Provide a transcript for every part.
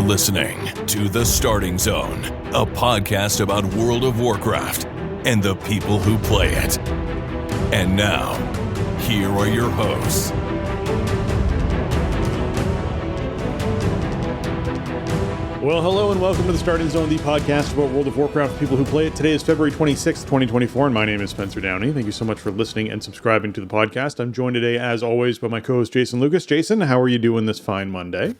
listening to The Starting Zone, a podcast about World of Warcraft and the people who play it. And now, here are your hosts. Well, hello and welcome to The Starting Zone, the podcast about World of Warcraft, people who play it. Today is February 26th, 2024, and my name is Spencer Downey. Thank you so much for listening and subscribing to the podcast. I'm joined today, as always, by my co-host, Jason Lucas. Jason, how are you doing this fine Monday?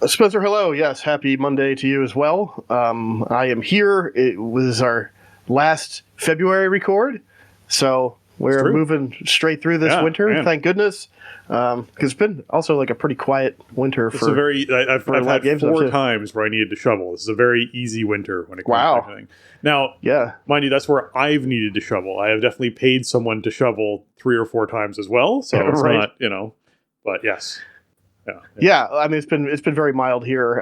Spencer, hello. Yes, happy Monday to you as well. I am here. It was our last February record, so we're moving straight through this winter, man. Thank goodness. Because it's been also like a pretty quiet winter I've had 4 times where I needed to shovel. This is a very easy winter when it comes to everything. Now, mind you, that's where I've needed to shovel. I have definitely paid someone to shovel 3 or 4 times as well, so it's not, but yes. Yeah, I mean, it's been very mild here,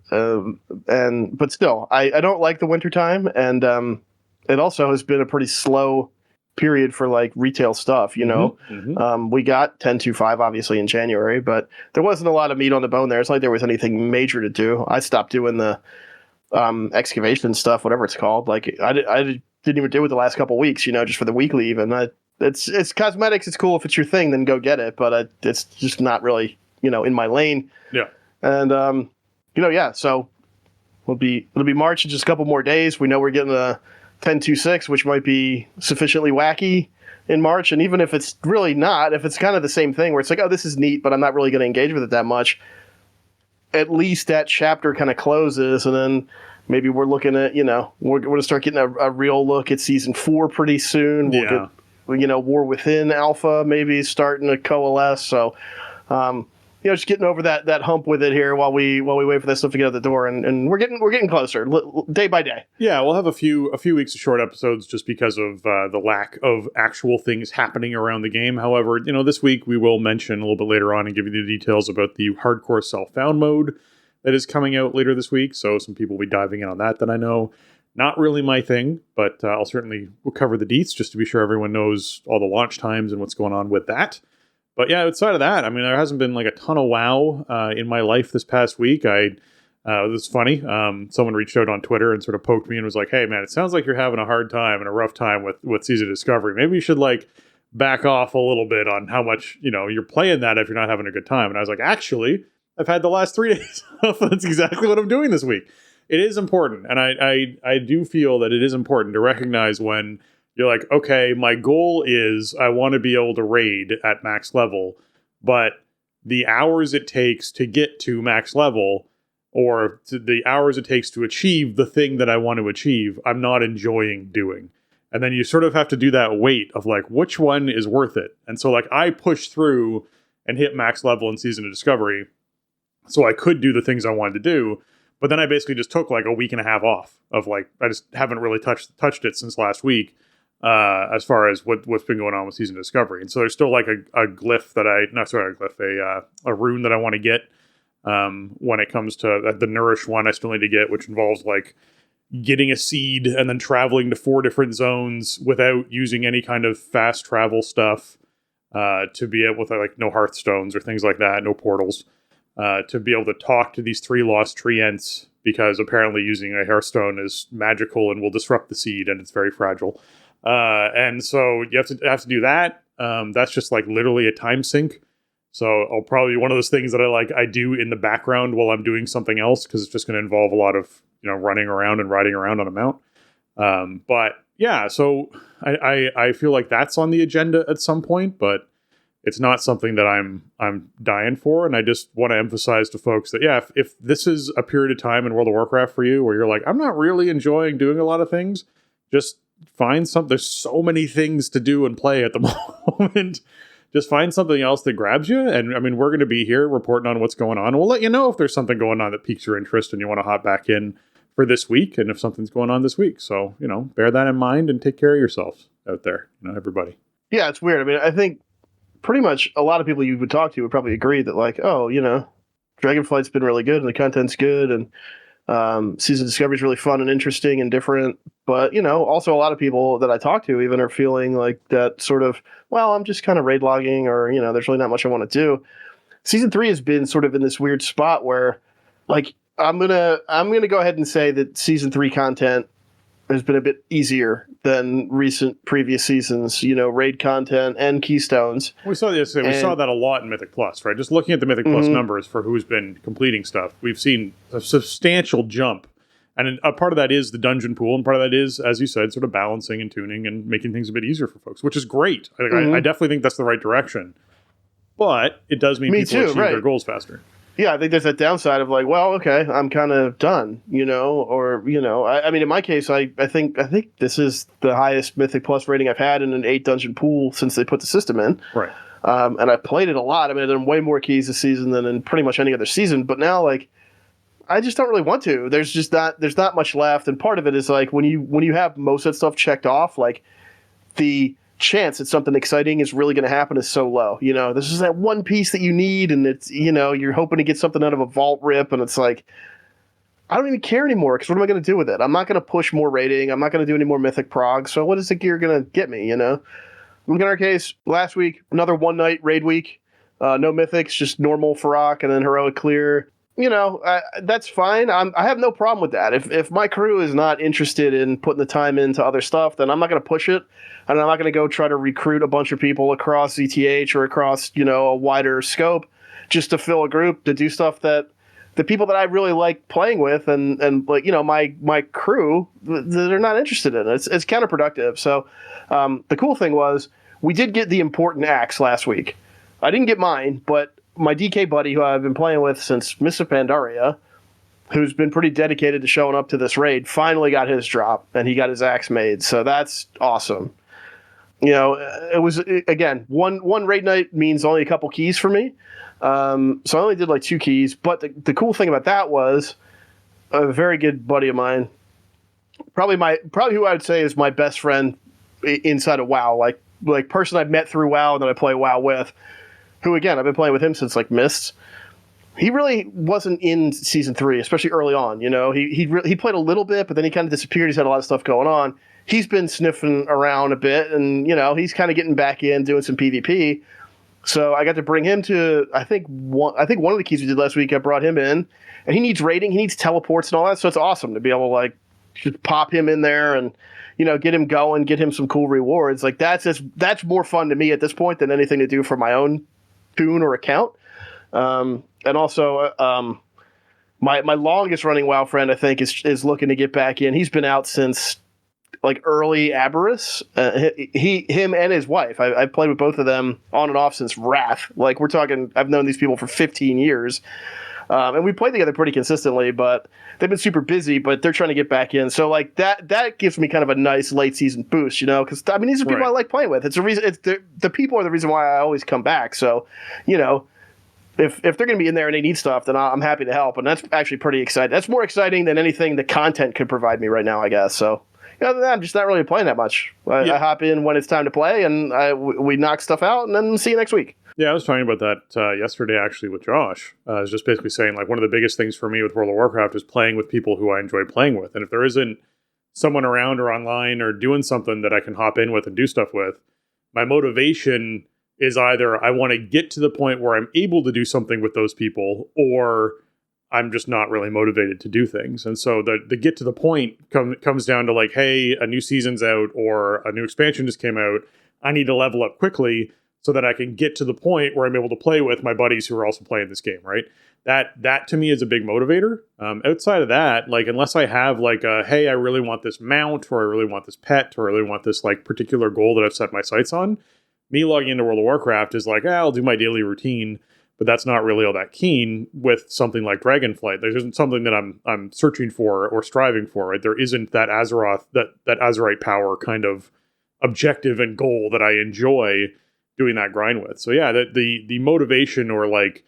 but still, I don't like the winter time, and it also has been a pretty slow period for like retail stuff. We got 10.25 obviously in January, but there wasn't a lot of meat on the bone there. It's like there was anything major to do. I stopped doing the excavation stuff, whatever it's called. Like I didn't even do it the last couple of weeks, just for the weekly even. It's cosmetics. It's cool if it's your thing, then go get it. But it's just not really in my lane. Yeah. And so it'll be March in just a couple more days. We know we're getting a 10.26, which might be sufficiently wacky in March. And even if it's really not, if it's kind of the same thing where it's like, oh, this is neat, but I'm not really going to engage with it that much, at least that chapter kind of closes. And then maybe we're looking at, we're going to start getting a real look at season 4 pretty soon. We'll get, War Within Alpha maybe starting to coalesce. So, just getting over that hump with it here while we wait for that stuff to get out the door, and we're getting closer day by day. Yeah, we'll have a few weeks of short episodes just because of the lack of actual things happening around the game. However, this week we will mention a little bit later on and give you the details about the hardcore self-found mode that is coming out later this week. So some people will be diving in on that I know. Not really my thing, but we'll cover the deets just to be sure everyone knows all the launch times and what's going on with that. But yeah, outside of that, I mean, there hasn't been like a ton of WoW in my life this past week. This is funny. Someone reached out on Twitter and sort of poked me and was like, "Hey, man, it sounds like you're having a hard time and a rough time with Season Discovery. Maybe you should back off a little bit on how much you're playing that if you're not having a good time." And I was like, "Actually, I've had the last 3 days off. That's exactly what I'm doing this week." It is important, and I do feel that it is important to recognize when you're like, okay, my goal is I want to be able to raid at max level, but the hours it takes to get to max level or the hours it takes to achieve the thing that I want to achieve, I'm not enjoying doing. And then you sort of have to do that weight of which one is worth it. And so I pushed through and hit max level in Season of Discovery so I could do the things I wanted to do. But then I basically just took a week and a half off of I just haven't really touched it since last week. As far as what's been going on with Season Discovery. And so there's still a glyph a rune that I want to get when it comes to the Nourish one I still need to get, which involves getting a seed and then traveling to 4 different zones without using any kind of fast travel stuff to be able to, no Hearthstones or things like that, no portals, to be able to talk to these 3 lost treants, because apparently using a Hearthstone is magical and will disrupt the seed and it's very fragile. And so you have to do that. That's just literally a time sink. So I'll probably one of those things that I do in the background while I'm doing something else, because it's just going to involve a lot of, running around and riding around on a mount. But yeah, so I feel like that's on the agenda at some point, but it's not something that I'm dying for. And I just want to emphasize to folks that, yeah, if this is a period of time in World of Warcraft for you where you're I'm not really enjoying doing a lot of things, just find something. There's so many things to do and play at the moment. Just find something else that grabs you. And I mean, we're going to be here reporting on what's going on. We'll let you know if there's something going on that piques your interest and you want to hop back in for this week, and if something's going on this week. So, bear that in mind and take care of yourselves out there, everybody. Yeah, it's weird. I mean, I think pretty much a lot of people you would talk to would probably agree that Dragonflight's been really good and the content's good, and Season Discovery is really fun and interesting and different. But, also a lot of people that I talk to even are feeling like that sort of, well, I'm just kind of raid logging, or, there's really not much I want to do. Season 3 has been sort of in this weird spot where, I'm gonna go ahead and say that season 3 content has been a bit easier than recent previous seasons. Raid content and keystones. We saw this. We saw that a lot in Mythic Plus, right? Just looking at the Mythic Plus numbers for who's been completing stuff, we've seen a substantial jump. And a part of that is the dungeon pool, and part of that is, as you said, sort of balancing and tuning and making things a bit easier for folks, which is great. I definitely think that's the right direction. But it does mean people achieve their goals faster. Yeah, I think there's that downside of like, well, okay, I'm kind of done, I mean, in my case, I think this is the highest Mythic Plus rating I've had in an 8 dungeon pool since they put the system in. Right. And I played it a lot. I mean, I've done way more keys this season than in pretty much any other season. But now, like, I just don't really want to. There's not much left, and part of it is like when you have most of that stuff checked off, like the chance that something exciting is really going to happen is so low. This is that one piece that you need, and it's you're hoping to get something out of a vault rip, and it's like I don't even care anymore because what am I going to do with it? I'm not going to push more rating. I'm not going to do any more mythic prog. So what is the gear going to get me? Look at our case last week, another one night raid week, no mythics, just normal Farrak and then heroic clear. That's fine. I have no problem with that. If my crew is not interested in putting the time into other stuff, then I'm not going to push it. And I'm not going to go try to recruit a bunch of people across ETH or across, a wider scope just to fill a group to do stuff that the people that I really like playing with and like, my crew, they're not interested in it. It's counterproductive. So the cool thing was we did get the important axe last week. I didn't get mine, but my DK buddy who I've been playing with since Mists of Pandaria, who's been pretty dedicated to showing up to this raid, finally got his drop and he got his axe made. So that's awesome. It was, again, one raid night means only a couple keys for me. So I only did like 2 keys. But the cool thing about that was a very good buddy of mine, probably who I would say is my best friend inside of WoW, like person I've met through WoW that I play WoW with, who, again, I've been playing with him since like Mists. He really wasn't in season 3, especially early on. He played a little bit, but then he kind of disappeared. He's had a lot of stuff going on. He's been sniffing around a bit, and he's kind of getting back in, doing some PvP. So I got to bring him to I think one of the keys we did last week. I brought him in, and he needs raiding, he needs teleports and all that. So it's awesome to be able to like just pop him in there and get him going, get him some cool rewards. Like that's more fun to me at this point than anything to do for my own toon or account. And also my longest running WoW friend I think is looking to get back in. He's been out since like early Aberrus. Him and his wife. I've played with both of them on and off since Wrath. Like we're talking, I've known these people for 15 years. And we played together pretty consistently, but they've been super busy, but they're trying to get back in. So like that gives me kind of a nice late season boost, because I mean, these are people I like playing with. It's a reason. The people are the reason why I always come back. So, if they're going to be in there and they need stuff, then I'm happy to help. And that's actually pretty exciting. That's more exciting than anything the content could provide me right now, I guess. So, other than that, I'm just not really playing that much. I hop in when it's time to play, and we knock stuff out, and then see you next week. Yeah, I was talking about that yesterday, actually, with Josh. I was just basically saying, like, one of the biggest things for me with World of Warcraft is playing with people who I enjoy playing with. And if there isn't someone around or online or doing something that I can hop in with and do stuff with, my motivation is either I want to get to the point where I'm able to do something with those people, or I'm just not really motivated to do things. And so the get to the point comes down to like, hey, a new season's out or a new expansion just came out. I need to level up quickly so that I can get to the point where I'm able to play with my buddies who are also playing this game, right? That to me is a big motivator. Outside of that, like unless I have like a, hey, I really want this mount, or I really want this pet, or I really want this like particular goal that I've set my sights on, me logging into World of Warcraft is like, I'll do my daily routine, but that's not really all that keen with something like Dragonflight. There isn't something that I'm searching for or striving for, right? There isn't that Azeroth, that Azerite power kind of objective and goal that I enjoy doing that grind with. So yeah, the motivation or like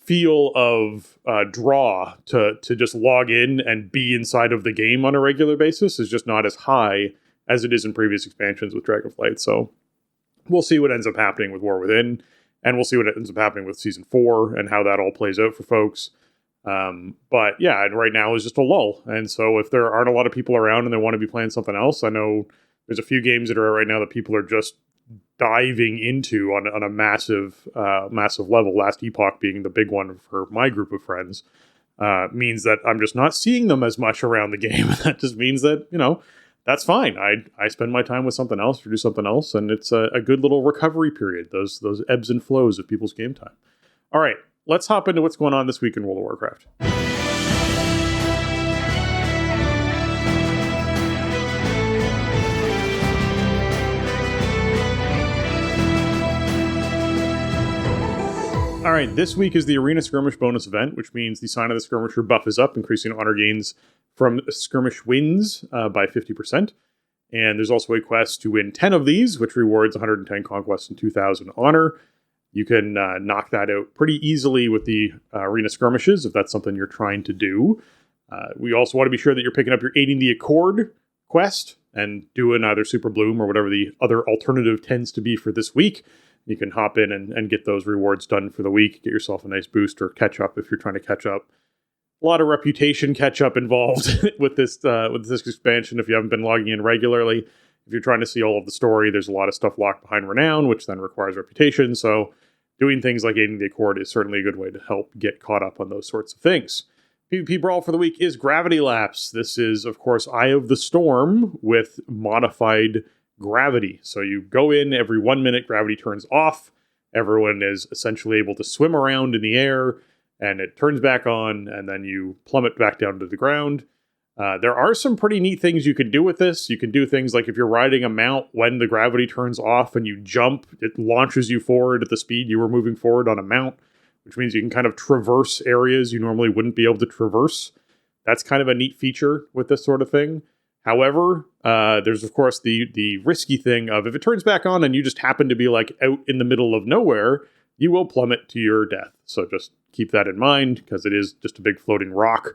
feel of draw to just log in and be inside of the game on a regular basis is just not as high as it is in previous expansions with Dragonflight. So we'll see what ends up happening with War Within, and we'll see what ends up happening with Season 4 and how that all plays out for folks. But yeah, right now is just a lull. And so if there aren't a lot of people around and they want to be playing something else, I know there's a few games that are out right now that people are just diving into on a massive level. Last Epoch being the big one for my group of friends. means that I'm just not seeing them as much around the game. That just means that, that's fine. I spend my time with something else or do something else, and it's a good little recovery period, those ebbs and flows of people's game time. All right, let's hop into what's going on this week in World of Warcraft. All right, this week is the Arena Skirmish bonus event, which means the Sign of the Skirmisher buff is up, increasing honor gains from skirmish wins by 50%. And there's also a quest to win 10 of these, which rewards 110 conquest and 2,000 honor. You can knock that out pretty easily with the Arena Skirmishes, if that's something you're trying to do. We also want to be sure that you're picking up your Aiding the Accord quest and doing either Super Bloom or whatever the other alternative tends to be for this week. You can hop in and get those rewards done for the week, get yourself a nice boost or catch up if you're trying to catch up. A lot of reputation catch up involved with this expansion if you haven't been logging in regularly. If you're trying to see all of the story, there's a lot of stuff locked behind Renown, which then requires reputation. So doing things like Aiding the Accord is certainly a good way to help get caught up on those sorts of things. PvP Brawl for the week is Gravity Lapse. This is, of course, Eye of the Storm with modified gravity. So you go in, every 1 minute, gravity turns off. Everyone is essentially able to swim around in the air, and it turns back on, and then you plummet back down to the ground. There are some pretty neat things you can do with this. You can do things like if you're riding a mount, when the gravity turns off and you jump, it launches you forward at the speed you were moving forward on a mount, which means you can kind of traverse areas you normally wouldn't be able to traverse. That's kind of a neat feature with this sort of thing. However, there's, of course, the risky thing of if it turns back on and you just happen to be like out in the middle of nowhere, you will plummet to your death. So just keep that in mind, because it is just a big floating rock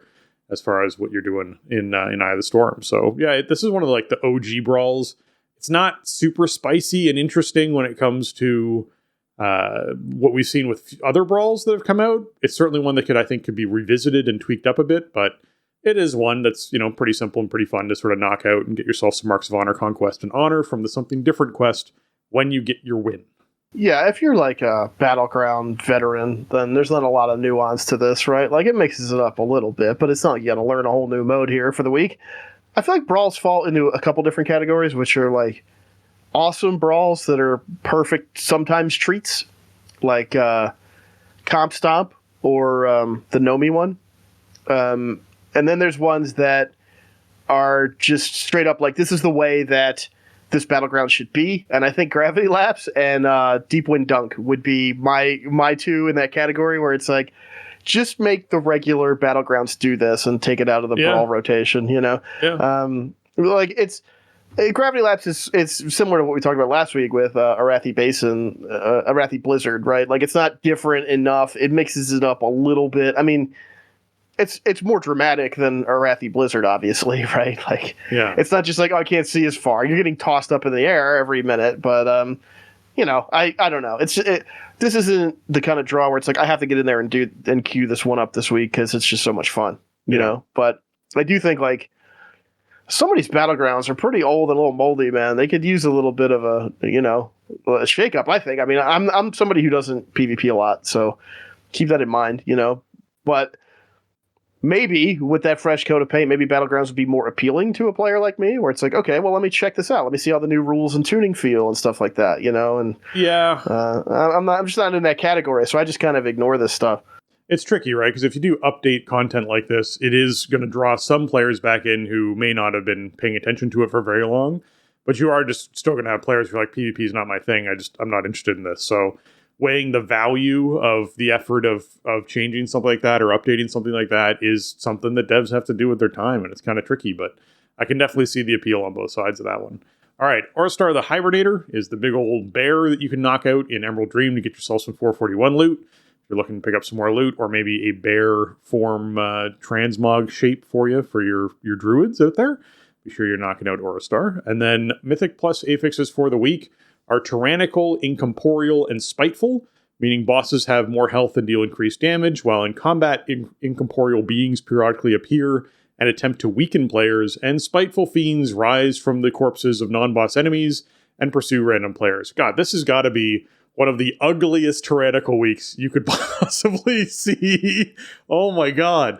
as far as what you're doing in Eye of the Storm. So yeah, this is one of the OG brawls. It's not super spicy and interesting when it comes to what we've seen with other brawls that have come out. It's certainly one that could be revisited and tweaked up a bit, but it is one that's, pretty simple and pretty fun to sort of knock out and get yourself some Marks of Honor, Conquest, and Honor from the Something Different quest when you get your win. Yeah, if you're like a Battleground veteran, then there's not a lot of nuance to this, right? Like, it mixes it up a little bit, but it's not like you got to learn a whole new mode here for the week. I feel like brawls fall into a couple different categories, which are like awesome brawls that are perfect, sometimes treats, like Comp Stomp or the Nomi one. And then there's ones that are just straight up like, this is the way that this Battleground should be. And I think Gravity Lapse and Deep Wind Dunk would be my two in that category, where it's like, just make the regular Battlegrounds do this and take it out of the brawl rotation, Yeah. Gravity Lapse it's similar to what we talked about last week with Arathi Basin, Arathi Blizzard, right? Like, it's not different enough. It mixes it up a little bit. I mean, it's more dramatic than Arathi Blizzard, obviously, right? Like, it's not just like, I can't see as far. You're getting tossed up in the air every minute, but I don't know. This isn't the kind of draw where it's like, I have to get in there and queue this one up this week because it's just so much fun, you know. But I do think like some of these Battlegrounds are pretty old and a little moldy, man. They could use a little bit of a shake up, I think. I mean, I'm somebody who doesn't PvP a lot, so keep that in mind, But maybe with that fresh coat of paint, maybe Battlegrounds would be more appealing to a player like me, where it's like, okay, well, let me check this out. Let me see how the new rules and tuning feel and stuff like that, And I'm just not in that category, so I just kind of ignore this stuff. It's tricky, right? Because if you do update content like this, it is going to draw some players back in who may not have been paying attention to it for very long, but you are just still going to have players who are like, PvP is not my thing. I'm not interested in this. So weighing the value of the effort of changing something like that or updating something like that is something that devs have to do with their time, and it's kind of tricky, but I can definitely see the appeal on both sides of that one. All right, Orstar the Hibernator is the big old bear that you can knock out in Emerald Dream to get yourself some 441 loot. If you're looking to pick up some more loot, or maybe a bear form transmog shape for your druids out there, be sure you're knocking out Orstar. And then Mythic Plus affixes for the week are Tyrannical, Incorporeal, and Spiteful, meaning bosses have more health and deal increased damage, while in combat, incorporeal beings periodically appear and attempt to weaken players, and spiteful fiends rise from the corpses of non-boss enemies and pursue random players. God, this has got to be one of the ugliest tyrannical weeks you could possibly see. Oh my god.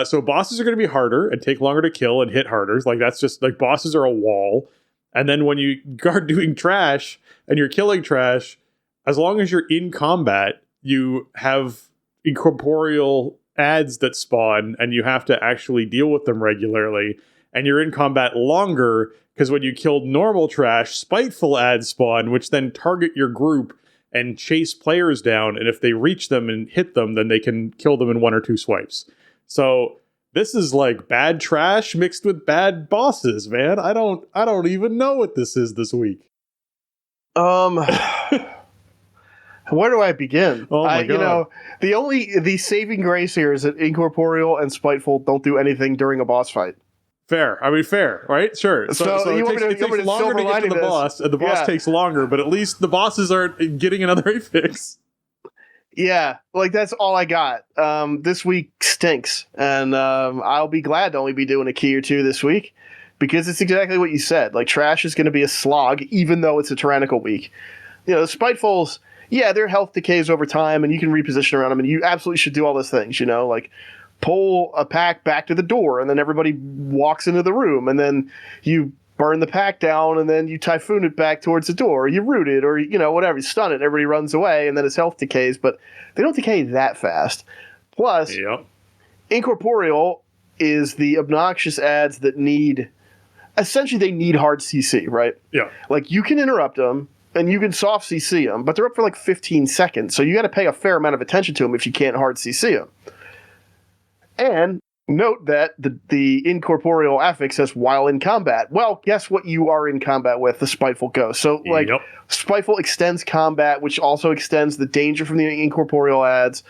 So bosses are going to be harder and take longer to kill and hit harder. Like, that's just, like, bosses are a wall. And then when you are doing trash and you're killing trash, as long as you're in combat, you have incorporeal ads that spawn and you have to actually deal with them regularly. And you're in combat longer because when you killed normal trash, spiteful ads spawn, which then target your group and chase players down. And if they reach them and hit them, then they can kill them in 1 or 2 swipes. So this is like bad trash mixed with bad bosses, man. I don't even know what this is this week. Where do I begin? Oh my god! The saving grace here is that incorporeal and spiteful don't do anything during a boss fight. Fair. I mean, fair, right? Sure. So it takes longer to get to the boss, and the boss takes longer, but at least the bosses aren't getting another affix. Yeah, like, that's all I got. This week stinks, and I'll be glad to only be doing a key or two this week, because it's exactly what you said. Like, trash is going to be a slog, even though it's a tyrannical week. You know, the spitefuls, yeah, their health decays over time, and you can reposition around them, and you absolutely should do all those things, you know, like pull a pack back to the door, and then everybody walks into the room, and then you burn the pack down, and then you typhoon it back towards the door, or you root it, or, you know, whatever, you stun it, everybody runs away, and then his health decays, but they don't decay that fast. Plus, incorporeal is the obnoxious ads that essentially they need hard CC, right? Yeah. Like, you can interrupt them, and you can soft CC them, but they're up for like 15 seconds, so you got to pay a fair amount of attention to them if you can't hard CC them. And note that the incorporeal affix says while in combat. Well, guess what you are in combat with? The spiteful ghost. So, like, spiteful extends combat, which also extends the danger from the incorporeal ads.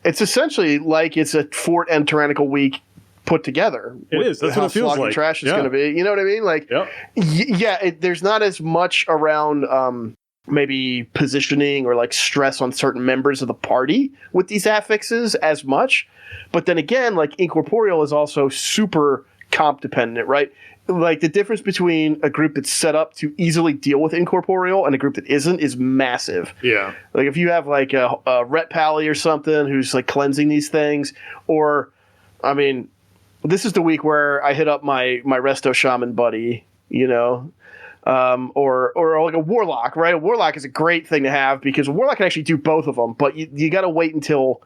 It's essentially like it's a fort and tyrannical week put together. It is. That's what it feels like. Trash is going to be. You know what I mean? Like, there's not as much around maybe positioning or like stress on certain members of the party with these affixes as much. But then again, like, incorporeal is also super comp dependent, right? Like, the difference between a group that's set up to easily deal with incorporeal and a group that isn't is massive. Yeah. Like, if you have like a Ret Pally or something who's like cleansing these things, or, I mean, this is the week where I hit up my Resto Shaman buddy, you know, or like a Warlock, right? A Warlock is a great thing to have because a Warlock can actually do both of them, but you got to wait until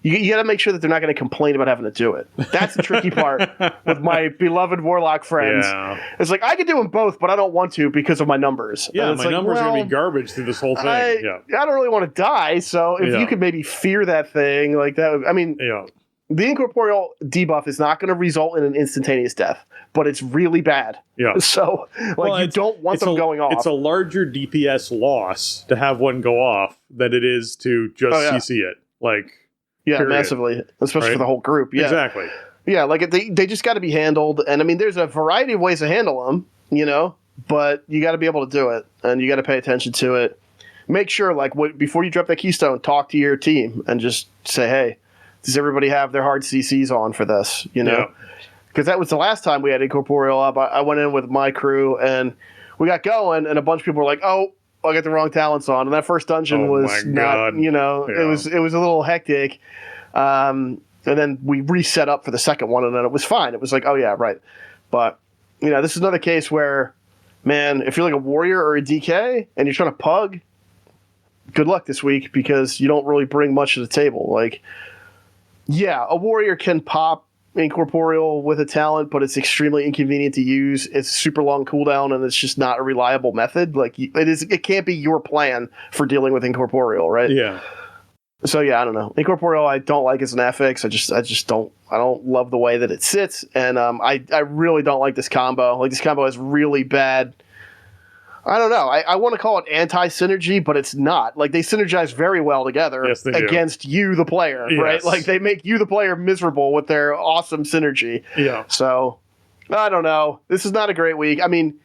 you got to make sure that they're not going to complain about having to do it. That's the tricky part with my beloved Warlock friends. Yeah. It's like, I can do them both, but I don't want to because of my numbers. Yeah, my numbers are going to be garbage through this whole thing. I don't really want to die, so if you could maybe fear that thing, like that, I mean, the incorporeal debuff is not going to result in an instantaneous death, but it's really bad. Yeah. So, like, you don't want them going off. It's a larger DPS loss to have one go off than it is to just CC it. Like, yeah, period. Massively, especially for the whole group. Yeah, exactly. Yeah, like, they just got to be handled, and I mean, there's a variety of ways to handle them, you know, but you got to be able to do it, and you got to pay attention to it. Make sure, like, before you drop that keystone, talk to your team and just say, hey, does everybody have their hard CCs on for this? You know, because that was the last time we had incorporeal up. I went in with my crew and we got going, and a bunch of people were like, "Oh, I got the wrong talents on." And that first dungeon was not, you know, it was a little hectic. And then we reset up for the second one, and then it was fine. It was like, oh yeah, right. But, you know, this is another case where, man, if you're like a warrior or a DK and you're trying to pug, good luck this week because you don't really bring much to the table. Like, yeah, a warrior can pop incorporeal with a talent, but it's extremely inconvenient to use. It's super long cooldown, and it's just not a reliable method. Like, it can't be your plan for dealing with incorporeal, right? Yeah. So yeah, I don't know. Incorporeal, I don't like as an affix. I don't love the way that it sits, and I really don't like this combo. Like, this combo has really bad. I don't know. I want to call it anti-synergy, but it's not. Like, they synergize very well together against you, the player, right? Like, they make you, the player, miserable with their awesome synergy. Yeah. So, I don't know. This is not a great week. I mean,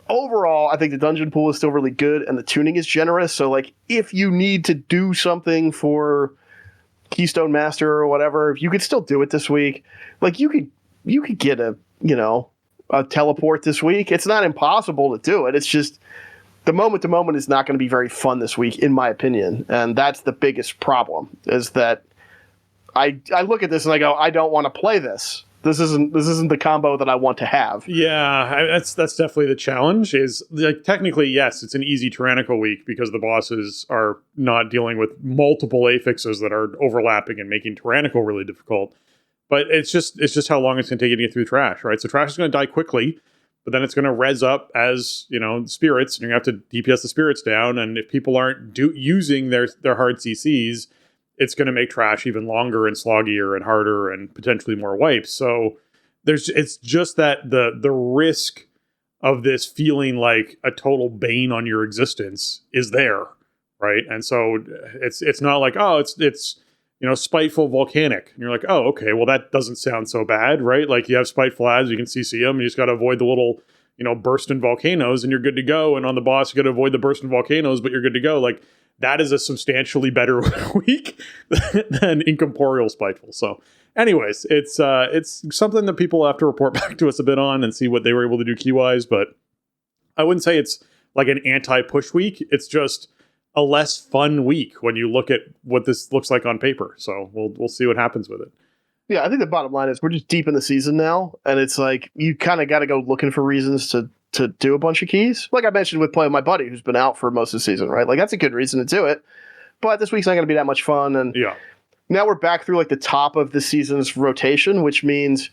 overall, I think the dungeon pool is still really good, and the tuning is generous. So, like, if you need to do something for Keystone Master or whatever, you could still do it this week. Like, you could get a teleport this week. It's not impossible to do it. It's just the moment to moment is not going to be very fun this week, in my opinion. And that's the biggest problem, is that I look at this and I go, I don't want to play this. This isn't the combo that I want to have. Yeah, that's definitely the challenge. Is like technically, yes, it's an easy tyrannical week because the bosses are not dealing with multiple affixes that are overlapping and making tyrannical really difficult. But it's just how long it's going to take you to get through trash, right? So trash is going to die quickly, but then it's going to res up as spirits, and you're going to have to DPS the spirits down. And if people aren't using their hard CCs, it's going to make trash even longer and sloggier and harder and potentially more wipes. So it's just that the risk of this feeling like a total bane on your existence is there, right? And so it's not like, oh, it's spiteful volcanic. And you're like, oh, okay, well that doesn't sound so bad, right? Like you have spiteful ads, you can CC them, you just got to avoid the little bursting volcanoes and you're good to go. And on the boss, you got to avoid the bursting volcanoes, but you're good to go. Like, that is a substantially better week than Incorporeal Spiteful. So anyways, it's something that people have to report back to us a bit on and see what they were able to do key-wise. But I wouldn't say it's like an anti-push week. It's just a less fun week when you look at what this looks like on paper. So we'll see what happens with it. Yeah, I think the bottom line is we're just deep in the season now. And it's like you kind of got to go looking for reasons to do a bunch of keys. Like I mentioned with playing my buddy who's been out for most of the season, right? Like that's a good reason to do it. But this week's not going to be that much fun. And now we're back through like the top of the season's rotation, which means,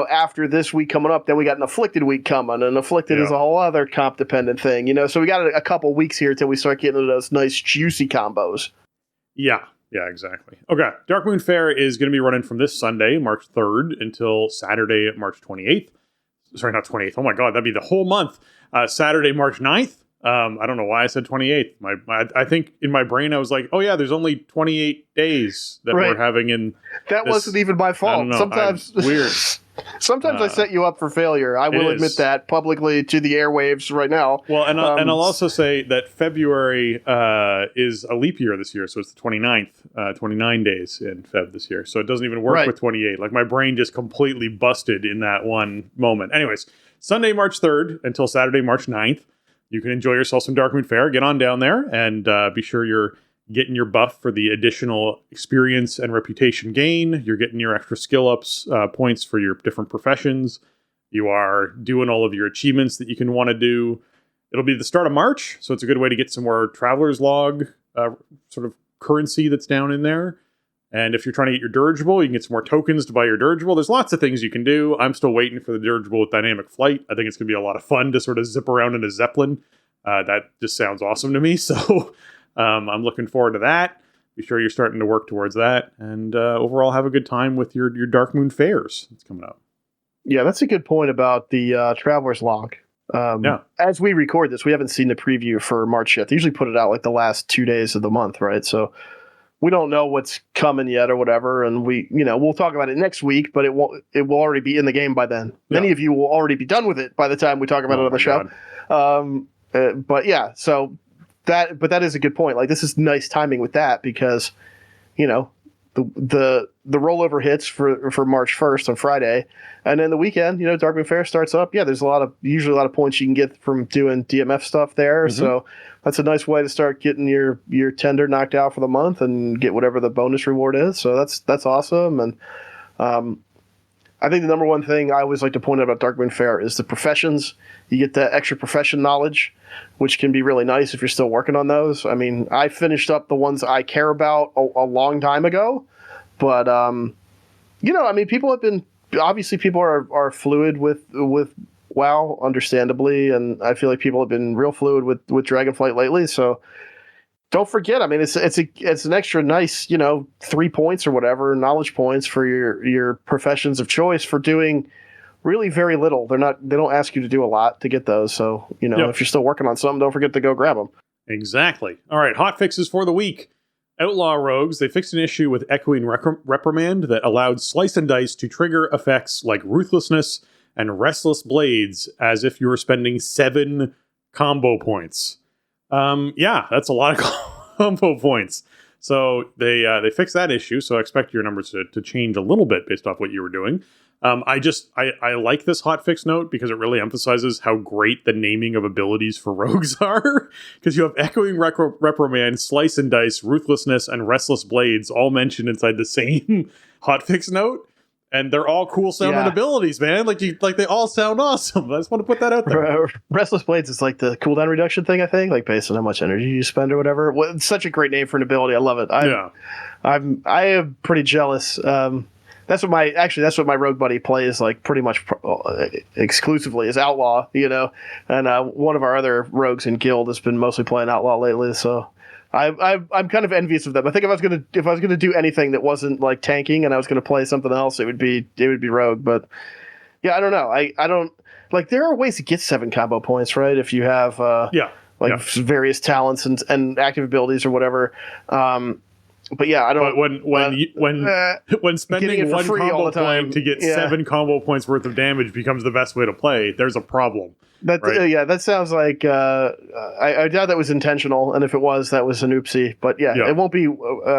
after this week coming up, then we got an Afflicted week coming. And Afflicted is a whole other comp dependent thing, So we got a couple weeks here till we start getting into those nice juicy combos. Yeah, exactly. Okay. Darkmoon Faire is going to be running from this Sunday, March 3rd, until Saturday, March 28th. Sorry, not 28th. Oh my God, that'd be the whole month. Saturday, March 9th. I don't know why I said 28th. I think in my brain I was like, oh yeah, there's only 28 days that we're having in. That wasn't even my fault. Sometimes weird. Sometimes I set you up for failure. I will admit that publicly to the airwaves right now. Well, and I'll also say that February is a leap year this year, so it's the 29th, 29 days in Feb this year. So it doesn't even work with 28. Like my brain just completely busted in that one moment. Anyways, Sunday, March 3rd until Saturday, March 9th. You can enjoy yourself some Darkmoon Faire. Get on down there and be sure you're getting your buff for the additional experience and reputation gain. You're getting your extra skill ups points for your different professions. You are doing all of your achievements that you can want to do. It'll be the start of March, so it's a good way to get some more Traveler's Log sort of currency that's down in there. And if you're trying to get your dirigible, you can get some more tokens to buy your dirigible. There's lots of things you can do. I'm still waiting for the dirigible with dynamic flight. I think it's going to be a lot of fun to sort of zip around in a Zeppelin. That just sounds awesome to me. So I'm looking forward to that. Be sure you're starting to work towards that. And overall, have a good time with your Darkmoon Fairs that's coming up. Yeah, that's a good point about the Traveler's Log. As we record this, we haven't seen the preview for March yet. They usually put it out like the last 2 days of the month, right? So we don't know what's coming yet or whatever, and we'll talk about it next week, but it will already be in the game by then. Yeah. Many of you will already be done with it by the time we talk about it on the show. But that is a good point. Like this is nice timing with that because, the rollover hits for March 1st on Friday, and then the weekend, Darkmoon Faire starts up. Yeah, there's usually a lot of points you can get from doing DMF stuff there. Mm-hmm. So that's a nice way to start getting your tender knocked out for the month and get whatever the bonus reward is. So that's awesome. And I think the number one thing I always like to point out about Darkmoon Faire is the professions. You get that extra profession knowledge, which can be really nice if you're still working on those. I mean, I finished up the ones I care about a long time ago, but people have been people are fluid with WoW, understandably, and I feel like people have been real fluid with Dragonflight lately. So don't forget, I mean, it's an extra nice, 3 points or whatever, knowledge points for your professions of choice for doing really very little. They don't ask you to do a lot to get those. So, if you're still working on something, don't forget to go grab them. Exactly. All right. Hotfixes for the week. Outlaw Rogues. They fixed an issue with Echoing Reprimand that allowed Slice and Dice to trigger effects like Ruthlessness and Restless Blades as if you were spending 7 combo points. That's a lot of combo points. So they fixed that issue. So I expect your numbers to change a little bit based off what you were doing. I like this hotfix note because it really emphasizes how great the naming of abilities for rogues are. Because you have Echoing Reprimand, Slice and Dice, Ruthlessness, and Restless Blades all mentioned inside the same hotfix note. And they're all cool sounding abilities, man. Like they all sound awesome. I just want to put that out there. Restless Blades is like the cooldown reduction thing, I think, like based on how much energy you spend or whatever. Well, it's such a great name for an ability. I love it. I am pretty jealous. That's what my rogue buddy plays like pretty much exclusively is Outlaw, and one of our other rogues in guild has been mostly playing Outlaw lately. So I'm kind of envious of them. I think if I was gonna do anything that wasn't like tanking and I was gonna play something else, it would be rogue. But yeah, I don't know. I don't like. There are ways to get 7 combo points, right? If you have various talents and active abilities or whatever. But yeah, I don't. But when spending 1 combo point to get 7 combo points worth of damage becomes the best way to play, there's a problem. That sounds like I doubt that was intentional, and if it was, that was an oopsie. But it won't be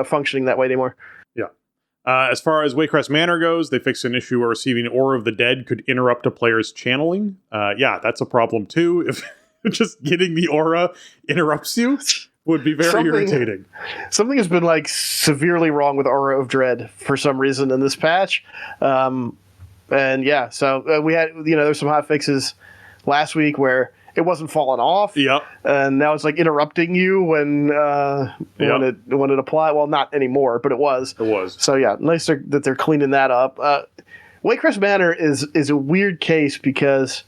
functioning that way anymore. Yeah. As far as Waycrest Manor goes, they fixed an issue where receiving Aura of the Dead could interrupt a player's channeling. That's a problem too. If just getting the aura interrupts you. Would be very irritating. Something has been like severely wrong with Aura of Dread for some reason in this patch. So we had, there's some hot fixes last week where it wasn't falling off. Yep. And now it's like interrupting you when it applied. Well, not anymore, but it was. It was. So yeah, nice that they're cleaning that up. Waycrest Manor is a weird case because.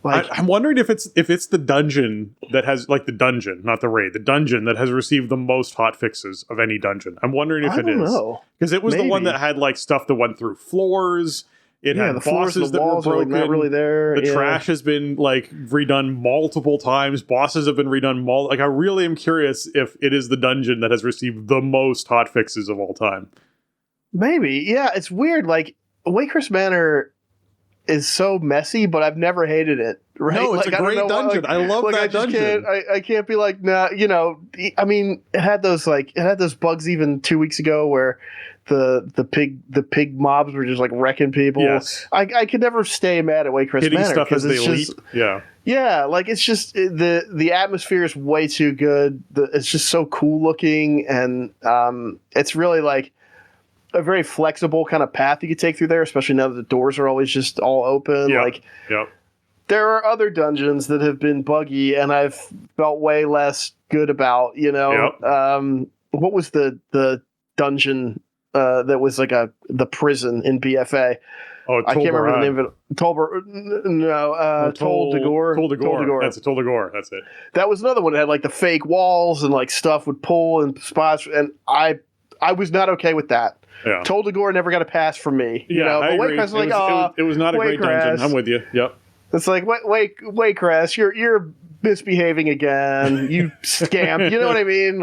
I'm wondering if it's the dungeon that has the dungeon, not the raid, the dungeon that has received the most hot fixes of any dungeon. I'm wondering if it is because it was the one that had stuff that went through floors. It had the bosses that were broken. Not really there. The trash has been redone multiple times. Bosses have been redone. I really am curious if it is the dungeon that has received the most hot fixes of all time. Maybe, yeah. It's weird. Waycrest Manor is so messy, but I've never hated it. Right? No, it's a great dungeon. I love that dungeon. I can't be like, nah, I mean, it had those bugs even 2 weeks ago where the pig mobs were just wrecking people. Yes. I could never stay mad at Waycrest Manor stuff as they leap. Yeah. Yeah, it's just the atmosphere is way too good. It's just so cool looking, and it's really a very flexible kind of path you could take through there, especially now that the doors are always just all open. Yep. There are other dungeons that have been buggy and I've felt way less good about, Yep. What was the dungeon that was the prison in BFA? Oh, I can't remember the name of it. Tol Dagor. Tol Dagor. That's it. Tol Dagor. That's it. That was another one that had the fake walls and stuff would pull in spots, and I was not okay with that. Yeah. Tol Dagor never got a pass from me. I agree. It was not a great dungeon. I'm with you. Yep. It's Waycrest, you're misbehaving again. You scamp. You know what I mean?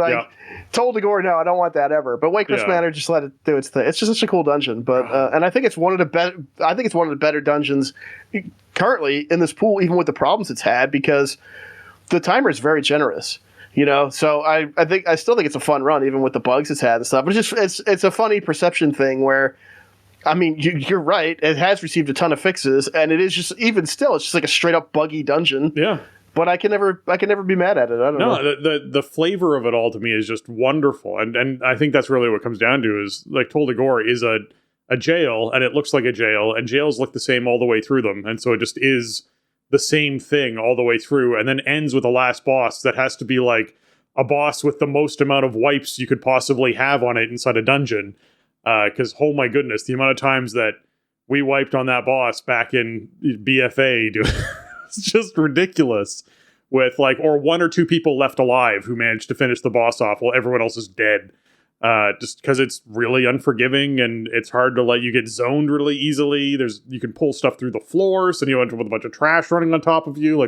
Tol Dagor, no, I don't want that ever. But Waycrest Manor, just let it do its thing. It's just such a cool dungeon. But and I think it's one of the better. I think it's one of the better dungeons currently in this pool, even with the problems it's had, because the timer is very generous. So I still think it's a fun run, even with the bugs it's had and stuff. But it's a funny perception thing where, I mean, you're right. It has received a ton of fixes, and it is just even still, it's just a straight up buggy dungeon. Yeah. But I can never be mad at it. I don't know. The flavor of it all to me is just wonderful, and I think that's really what it comes down to is Tol Dagor is a jail, and it looks like a jail, and jails look the same all the way through them, and so it just is the same thing all the way through, and then ends with a last boss that has to be a boss with the most amount of wipes you could possibly have on it inside a dungeon. Because, oh my goodness, the amount of times that we wiped on that boss back in BFA, dude, it's just ridiculous. With or 1 or 2 people left alive who managed to finish the boss off while everyone else is dead. Just because it's really unforgiving and it's hard to let you get zoned really easily. You can pull stuff through the floor, so you end up with a bunch of trash running on top of you.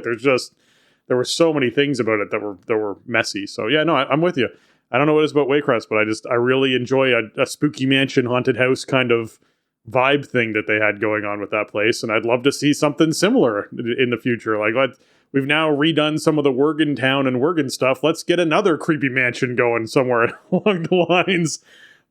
There were so many things about it that were messy. So yeah, no, I'm with you. I don't know what it is about Waycrest, but I really enjoy a spooky mansion, haunted house kind of vibe thing that they had going on with that place, and I'd love to see something similar in the future. We've now redone some of the Worgen town and Worgen stuff. Let's get another creepy mansion going somewhere along the lines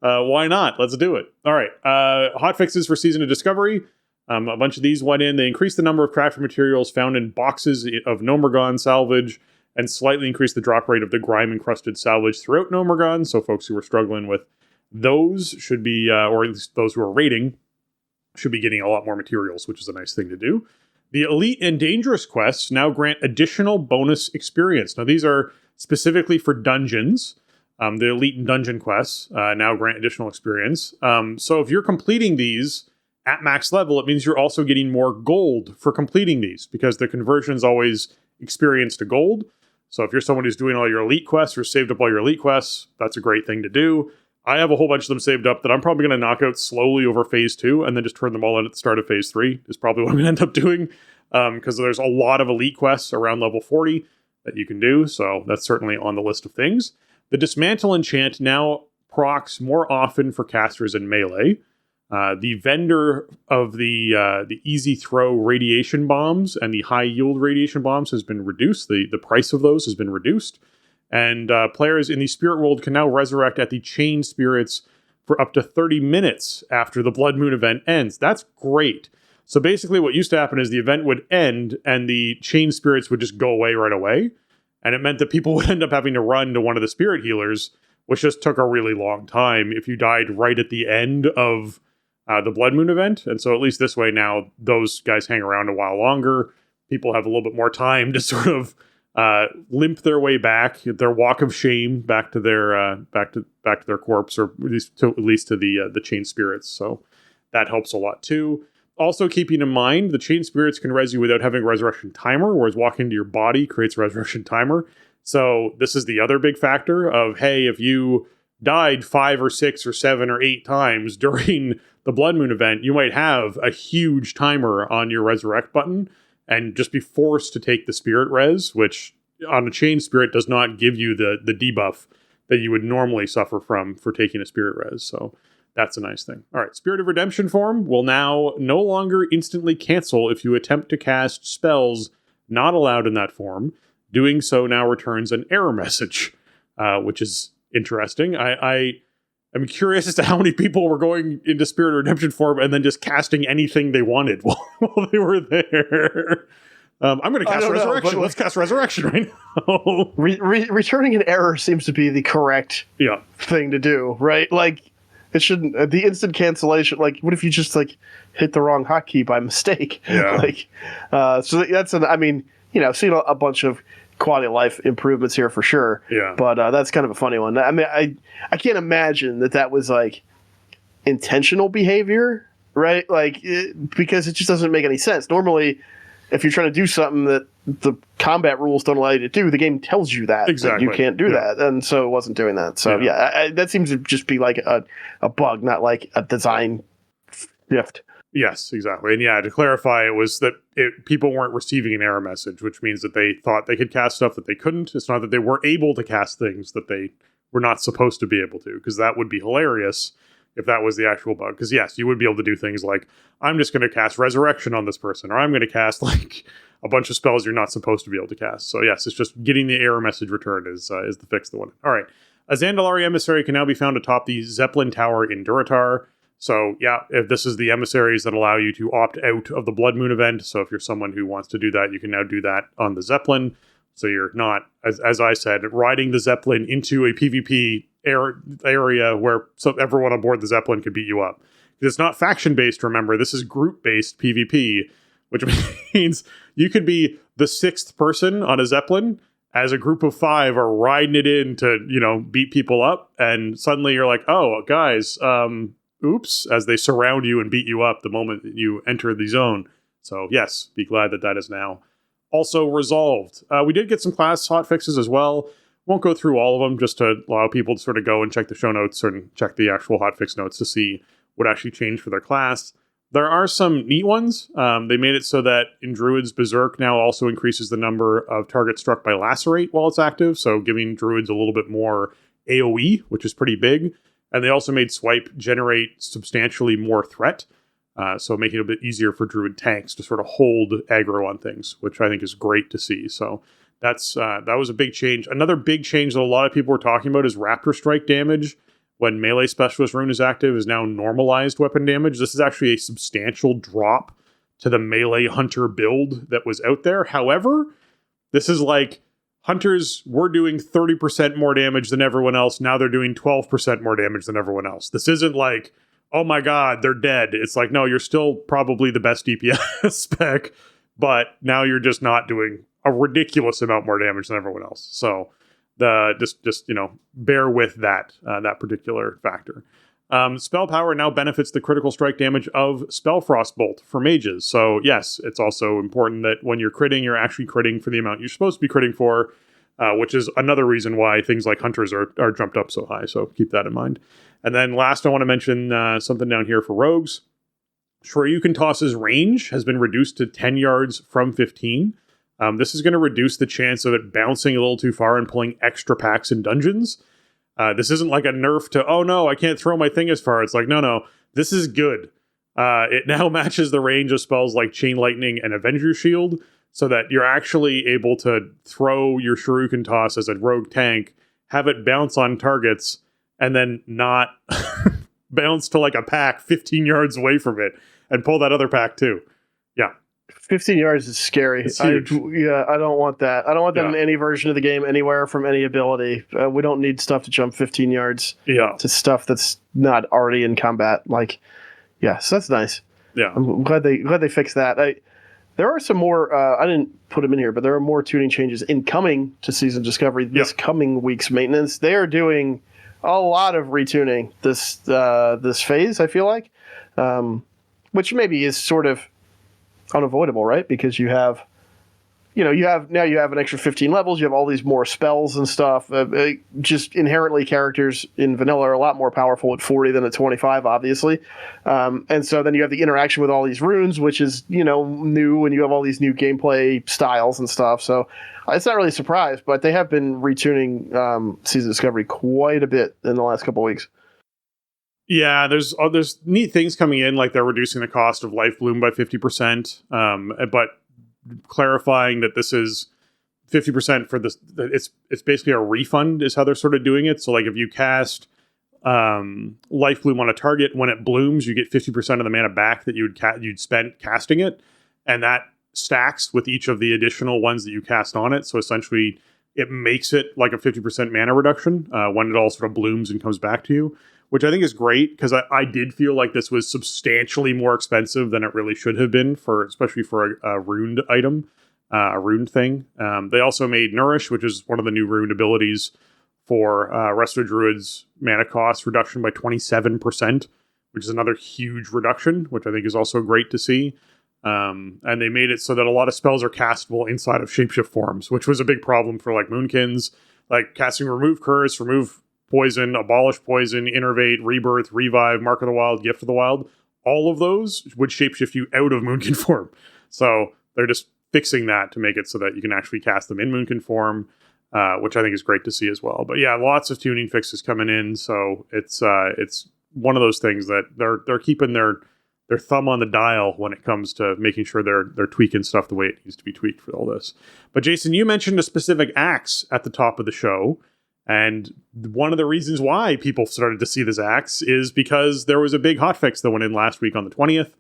Why not? Let's do it. All right. Hotfixes for Season of Discovery. A bunch of these went in. They increased the number of crafting materials found in boxes of Nomergon salvage and slightly increased the drop rate of the grime-encrusted salvage throughout Nomergon. So folks who are struggling with those should be, or at least those who are raiding, should be getting a lot more materials, which is a nice thing to do. The Elite and Dangerous quests now grant additional bonus experience. Now, these are specifically for dungeons. The Elite and Dungeon quests now grant additional experience. So if you're completing these at max level, it means you're also getting more gold for completing these, because the conversion is always experience to gold. So if you're someone who's doing all your Elite quests or saved up all your Elite quests, that's a great thing to do. I have a whole bunch of them saved up that I'm probably going to knock out slowly over Phase 2 and then just turn them all in at the start of Phase 3 is probably what I'm going to end up doing, because there's a lot of Elite quests around level 40 that you can do, so that's certainly on the list of things. The Dismantle enchant now procs more often for casters in melee. The vendor of the easy throw radiation bombs and the high yield radiation bombs has been reduced. The price of those has been reduced. And players in the Spirit World can now resurrect at the Chain Spirits for up to 30 minutes after the Blood Moon event ends. That's great. So basically what used to happen is the event would end and the Chain Spirits would just go away right away. And it meant that people would end up having to run to one of the Spirit Healers, which just took a really long time if you died right at the end of the Blood Moon event. And so at least this way now, those guys hang around a while longer. People have a little bit more time to sort of limp their way back, their walk of shame back to their back to their corpse, or at least to the Chain Spirits. So that helps a lot too. Also, keeping in mind, the Chain Spirits can res you without having a resurrection timer, whereas walking into your body creates a resurrection timer. So this is the other big factor of, hey, if you died 5 or 6 or 7 or 8 times during the Blood Moon event, you might have a huge timer on your resurrect button and just be forced to take the spirit res, which on a Chain Spirit does not give you the debuff that you would normally suffer from for taking a spirit res. So that's a nice thing. All right, Spirit of Redemption form will now no longer instantly cancel if you attempt to cast spells not allowed in that form. Doing so now returns an error message, which is interesting. I'm curious as to how many people were going into Spirit of Redemption form and then just casting anything they wanted while they were there. I'm going to cast Resurrection. Let's cast Resurrection right now. Returning an error seems to be the correct thing to do, right? Like, it shouldn't. The instant cancellation, like, what if you just, like, hit the wrong hotkey by mistake? Yeah. Like, so that's I mean, you know, seen a bunch of quality of life improvements here for sure. Yeah. But that's kind of a funny one. I mean, I can't imagine that was, like, intentional behavior, right? Like, because it just doesn't make any sense. Normally, if you're trying to do something that the combat rules don't allow you to do, the game tells you that you can't do that, and so it wasn't doing that. So that seems to just be like a bug, not like a design shift. Yes, exactly. And to clarify, it was that people weren't receiving an error message, which means that they thought they could cast stuff that they couldn't. It's not that they were able to cast things that they were not supposed to be able to, because that would be hilarious if that was the actual bug. Because yes, you would be able to do things like, I'm just going to cast Resurrection on this person, or I'm going to cast like a bunch of spells you're not supposed to be able to cast. So yes, it's just getting the error message returned is the fix that one. All right. A Zandalari emissary can now be found atop the Zeppelin Tower in Durotar. So if this is the emissaries that allow you to opt out of the Blood Moon event. So if you're someone who wants to do that, you can now do that on the Zeppelin. So you're not, as I said, riding the Zeppelin into a PvP area where everyone on board the Zeppelin could beat you up. Because it's not faction-based, remember. This is group-based PvP, which means you could be the 6th person on a Zeppelin as a group of 5 are riding it in to, beat people up. And suddenly you're like, oh, guys, oops, as they surround you and beat you up the moment that you enter the zone. So yes, be glad that is now also resolved. We did get some class hotfixes as well. Won't go through all of them, just to allow people to sort of go and check the show notes and check the actual hotfix notes to see what actually changed for their class. There are some neat ones. They made it so that in Druid's Berserk now also increases the number of targets struck by Lacerate while it's active, so giving Druids a little bit more AoE, which is pretty big. And they also made Swipe generate substantially more threat, so making it a bit easier for Druid tanks to sort of hold aggro on things, which I think is great to see. So that was a big change. Another big change that a lot of people were talking about is Raptor Strike damage when melee specialist rune is active is now normalized weapon damage. This is actually a substantial drop to the melee hunter build that was out there. However, this is like hunters were doing 30% more damage than everyone else. Now they're doing 12% more damage than everyone else. This isn't like, oh my god, they're dead. It's like, no, you're still probably the best DPS spec, but now you're just not doing a ridiculous amount more damage than everyone else. So just bear with that particular factor. Spell power now benefits the critical strike damage of Spell Frostbolt for mages. So yes, it's also important that when you're critting, you're actually critting for the amount you're supposed to be critting for, which is another reason why things like hunters are jumped up so high. So keep that in mind. And then last, I want to mention something down here for rogues. Shoryuken Toss's range has been reduced to 10 yards from 15. This is going to reduce the chance of it bouncing a little too far and pulling extra packs in dungeons. This isn't like a nerf to, oh no, I can't throw my thing as far. It's like, no, this is good. It now matches the range of spells like Chain Lightning and Avenger Shield, so that you're actually able to throw your Shoryuken Toss as a rogue tank, have it bounce on targets, and then not bounce to like a pack 15 yards away from it and pull that other pack too. Yeah. 15 yards is scary. I don't want that. I don't want that in any version of the game, anywhere, from any ability. We don't need stuff to jump 15 yards to stuff that's not already in combat. So that's nice. Yeah, I'm glad they fixed that. There are some more. I didn't put them in here, but there are more tuning changes incoming to Season Discovery this coming week's maintenance. They are doing a lot of retuning this phase, I feel like, which maybe is sort of unavoidable, right? Because you have an extra 15 levels. You have all these more spells and stuff. Just inherently, characters in vanilla are a lot more powerful at 40 than at 25, obviously. And so then you have the interaction with all these runes, which is new, and you have all these new gameplay styles and stuff. So it's not really a surprise, but they have been retuning Season Discovery quite a bit in the last couple of weeks. Yeah, there's neat things coming in, like they're reducing the cost of Life Bloom by 50%, but clarifying that this is 50% for this. It's basically a refund is how they're sort of doing it. So like if you cast Life Bloom on a target, when it blooms, you get 50% of the mana back that you'd spent casting it, and that stacks with each of the additional ones that you cast on it. So essentially, it makes it like a 50% mana reduction when it all sort of blooms and comes back to you, which I think is great, because I did feel like this was substantially more expensive than it really should have been, especially for a runed item, a runed thing. They also made Nourish, which is one of the new runed abilities for Resto Druid's mana cost reduction by 27%, which is another huge reduction, which I think is also great to see. And they made it so that a lot of spells are castable inside of shapeshift forms, which was a big problem for like Moonkins, like casting Remove Curse, Remove Poison, Abolish Poison, Innervate, Rebirth, Revive, Mark of the Wild, Gift of the Wild. All of those would shapeshift you out of Moonkin form. So they're just fixing that to make it so that you can actually cast them in Moonkin form, which I think is great to see as well. But yeah, lots of tuning fixes coming in. So it's one of those things that they're keeping their thumb on the dial when it comes to making sure they're tweaking stuff the way it needs to be tweaked for all this. But Jason, you mentioned a specific axe at the top of the show. And one of the reasons why people started to see this axe is because there was a big hotfix that went in last week on the 20th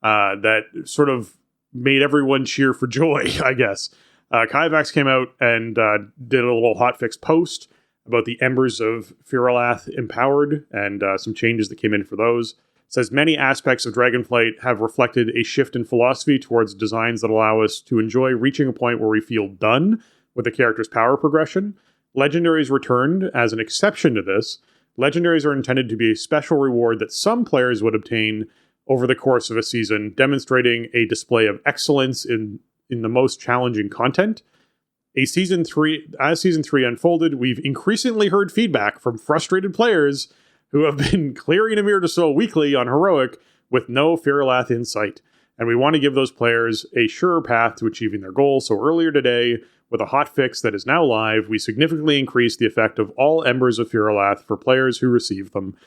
that sort of made everyone cheer for joy, I guess. Kaivax came out and did a little hotfix post about the Embers of Fyr'alath Empowered and some changes that came in for those. It says many aspects of Dragonflight have reflected a shift in philosophy towards designs that allow us to enjoy reaching a point where we feel done with the character's power progression. Legendaries returned as an exception to this. Legendaries are intended to be a special reward that some players would obtain over the course of a season, demonstrating a display of excellence in the most challenging content. As Season 3 unfolded, we've increasingly heard feedback from frustrated players who have been clearing Amir to Soul weekly on Heroic with no Fyr'alath in sight. And we want to give those players a surer path to achieving their goals. So earlier today, with a hotfix that is now live, we significantly increased the effect of all Embers of Fyr'alath for players who receive them.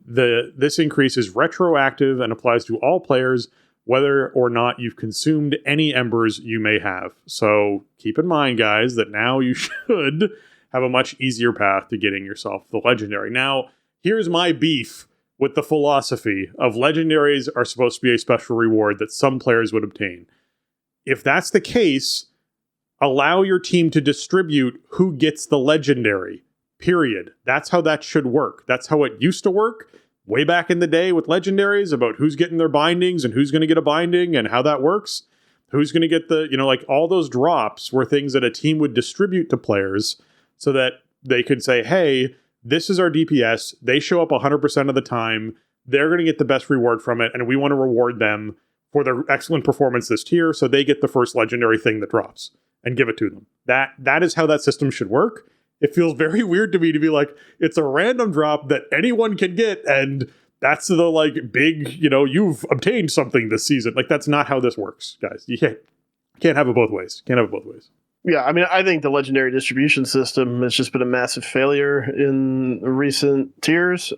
This increase is retroactive and applies to all players, whether or not you've consumed any Embers you may have. So keep in mind, guys, that now you should have a much easier path to getting yourself the Legendary. Now, here's my beef with the philosophy of legendaries are supposed to be a special reward that some players would obtain. If that's the case, allow your team to distribute who gets the legendary, period. That's how that should work. That's how it used to work way back in the day with legendaries, about who's getting their bindings and who's going to get a binding and how that works. Who's going to get the, like all those drops were things that a team would distribute to players so that they could say, hey, this is our DPS. They show up 100% of the time. They're going to get the best reward from it. And we want to reward them for their excellent performance this tier. So they get the first legendary thing that drops and give it to them. That is how that system should work. It feels very weird to me to be like, it's a random drop that anyone can get. And that's the like big, you've obtained something this season. Like, that's not how this works, guys. You can't have it both ways. Yeah, I mean, I think the legendary distribution system has just been a massive failure in recent tiers.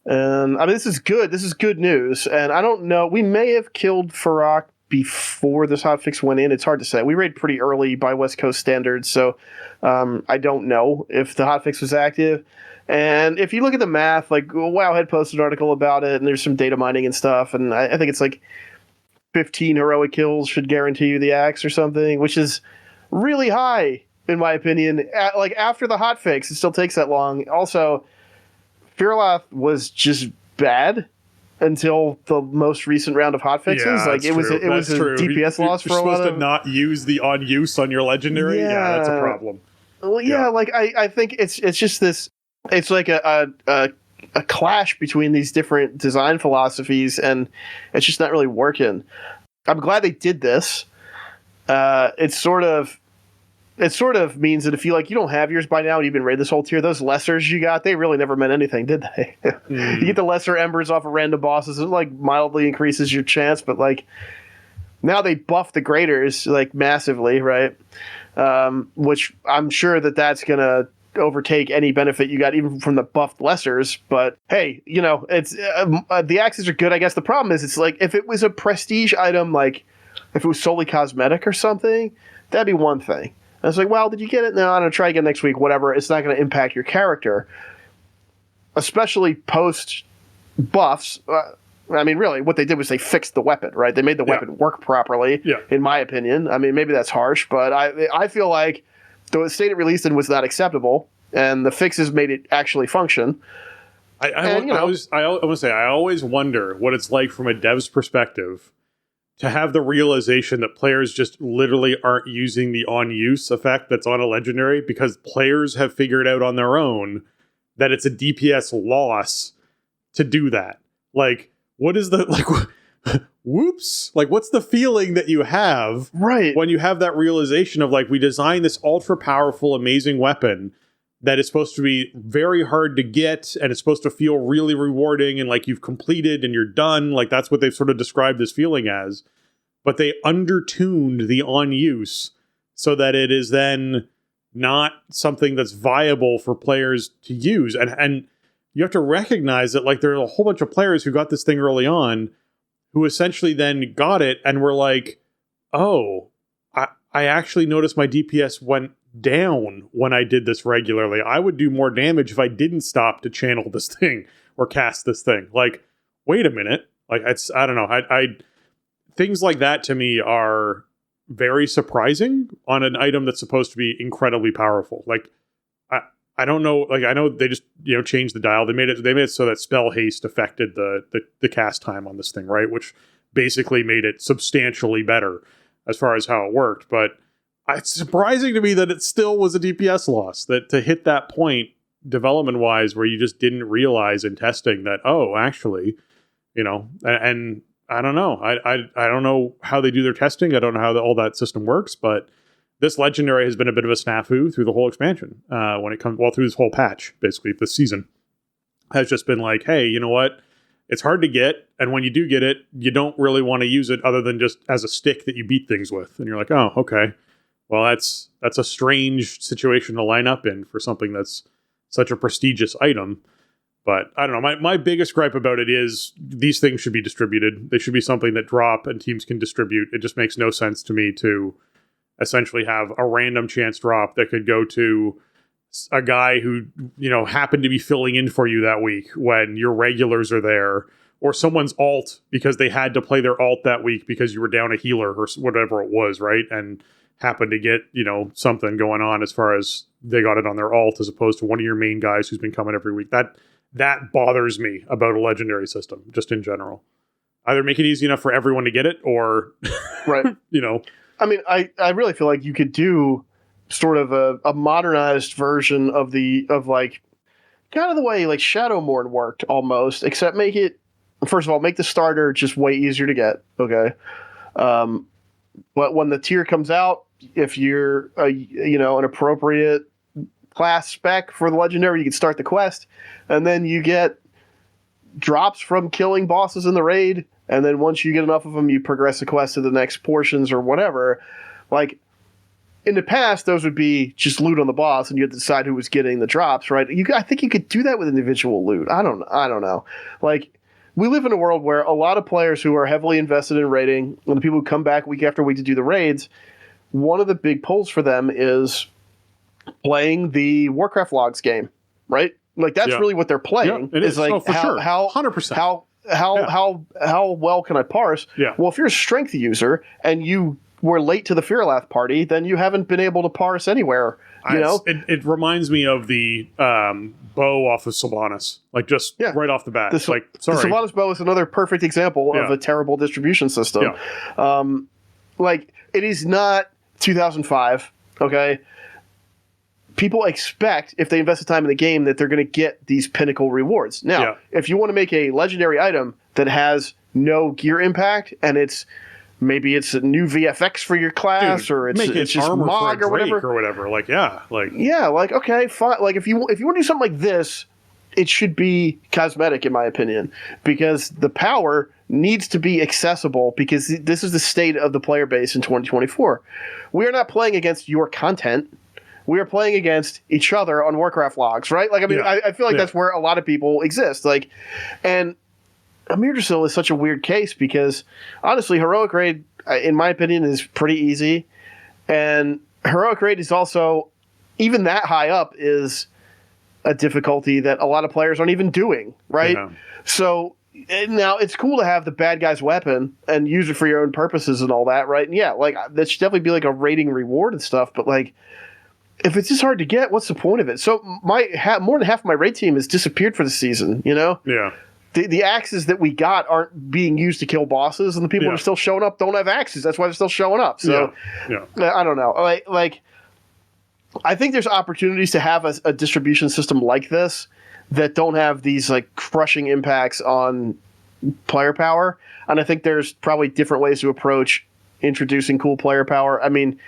And I mean, this is good. This is good news. And I don't know. We may have killed Fyr'alath before this hotfix went in. It's hard to say. We raid pretty early by West Coast standards. So I don't know if the hotfix was active. And if you look at the math, like WoW had posted an article about it, and there's some data mining and stuff. And I think it's like 15 heroic kills should guarantee you the axe or something, which is really high, in my opinion. Like, after the hotfix, it still takes that long. Also, Fyr'alath was just bad until the most recent round of hotfixes. Yeah, like, it was a DPS loss for a lot of... You're supposed to not use the on use on your legendary? Yeah, that's a problem. Well, yeah, like, I think it's just this... It's like a clash between these different design philosophies, and it's just not really working. I'm glad they did this. It sort of means that if you don't have yours by now and you've been raiding this whole tier, those lessers you got, they really never meant anything, did they? You get the lesser embers off of random bosses, it like mildly increases your chance, but like now they buff the graders like massively, right? Which I'm sure that's gonna overtake any benefit you got even from the buffed lessers. But hey, it's the axes are good, I guess. The problem is, it's like, if it was a prestige item, like if it was solely cosmetic or something, that'd be one thing. I was like, well, did you get it? No, I'm going to try again next week, whatever. It's not going to impact your character. Especially post buffs. I mean, really, what they did was they fixed the weapon, right? They made the weapon work properly, in my opinion. I mean, maybe that's harsh, but I feel like the state it released in was not acceptable, and the fixes made it actually function. I want to say, I always wonder what it's like from a dev's perspective to have the realization that players just literally aren't using the on-use effect that's on a legendary, because players have figured out on their own that it's a DPS loss to do that. Like, what is the, like, whoops? Like, what's the feeling that you have when you have that realization of, like, we designed this ultra-powerful, amazing weapon that is supposed to be very hard to get, and it's supposed to feel really rewarding, and like you've completed and you're done. Like, that's what they've sort of described this feeling as. But they undertuned the on-use so that it is then not something that's viable for players to use. And you have to recognize that, like, there are a whole bunch of players who got this thing early on who essentially then got it and were like, oh, I actually noticed my DPS went down when I did this regularly. I would do more damage if I didn't stop to channel this thing or cast this thing. Like, wait a minute. Like, I don't know. Things like that to me are very surprising on an item that's supposed to be incredibly powerful. Like, I don't know. Like, I know they just, changed the dial. They made it so that spell haste affected the cast time on this thing, right? Which basically made it substantially better as far as how it worked. But it's surprising to me that it still was a DPS loss, that to hit that point development wise where you just didn't realize in testing that, oh, actually, and I don't know. I don't know how they do their testing. I don't know how all that system works, but this legendary has been a bit of a snafu through the whole expansion. When it comes, through this whole patch, basically this season has just been like, hey, you know what? It's hard to get, and when you do get it, you don't really want to use it other than just as a stick that you beat things with. And you're like, oh, okay. Well, that's a strange situation to line up in for something that's such a prestigious item. But I don't know. My biggest gripe about it is these things should be distributed. They should be something that drop and teams can distribute. It just makes no sense to me to essentially have a random chance drop that could go to a guy who, happened to be filling in for you that week when your regulars are there, or someone's alt because they had to play their alt that week because you were down a healer or whatever it was, right? And happened to get, something going on as far as they got it on their alt as opposed to one of your main guys who's been coming every week. That bothers me about a legendary system, just in general. Either make it easy enough for everyone to get it, or, right. I mean, I really feel like you could do sort of a modernized version of like kind of the way like Shadowmourne worked almost, except make the starter just way easier to get. Okay. But when the tier comes out, if you're an appropriate class spec for the legendary, you can start the quest, and then you get drops from killing bosses in the raid. And then once you get enough of them, you progress the quest to the next portions or whatever. Like in the past, those would be just loot on the boss, and you had to decide who was getting the drops, right? I think you could do that with individual loot. I don't know. Like, we live in a world where a lot of players who are heavily invested in raiding, and the people who come back week after week to do the raids, one of the big pulls for them is playing the Warcraft logs game, right? Like that's really what they're playing. Yeah, it is. Like for sure. 100%. How well can I parse? Yeah. Well, if you're a strength user and you were late to the Fyr'alath party, then you haven't been able to parse anywhere. It reminds me of the bow off of Sylvanas, like just right off the bat. The Sylvanas bow is another perfect example of a terrible distribution system. Yeah. Like it is not 2005. Okay. People expect, if they invest the time in the game, that they're going to get these pinnacle rewards. Now, if you want to make a legendary item that has no gear impact, and maybe it's a new VFX for your class, or it's just Mog or whatever. Okay, fine. Like if you want to do something like this, it should be cosmetic, in my opinion, because the power needs to be accessible, because this is the state of the player base in 2024. We are not playing against your content. We are playing against each other on Warcraft logs, right? Like, I mean, I feel like that's where a lot of people exist. Like, and Amir Drasil is such a weird case because, honestly, Heroic Raid, in my opinion, is pretty easy. And Heroic Raid is also, even that high up, is a difficulty that a lot of players aren't even doing, right? Yeah. So, now, it's cool to have the bad guy's weapon and use it for your own purposes and all that, right? And yeah, like, that should definitely be like a rating reward and stuff, but like, if it's just hard to get, what's the point of it? So more than half of my raid team has disappeared for the season, Yeah. The axes that we got aren't being used to kill bosses, and the people that are still showing up don't have axes. That's why they're still showing up. So I don't know. Like I think there's opportunities to have a distribution system like this that don't have these like crushing impacts on player power. And I think there's probably different ways to approach introducing cool player power. I mean,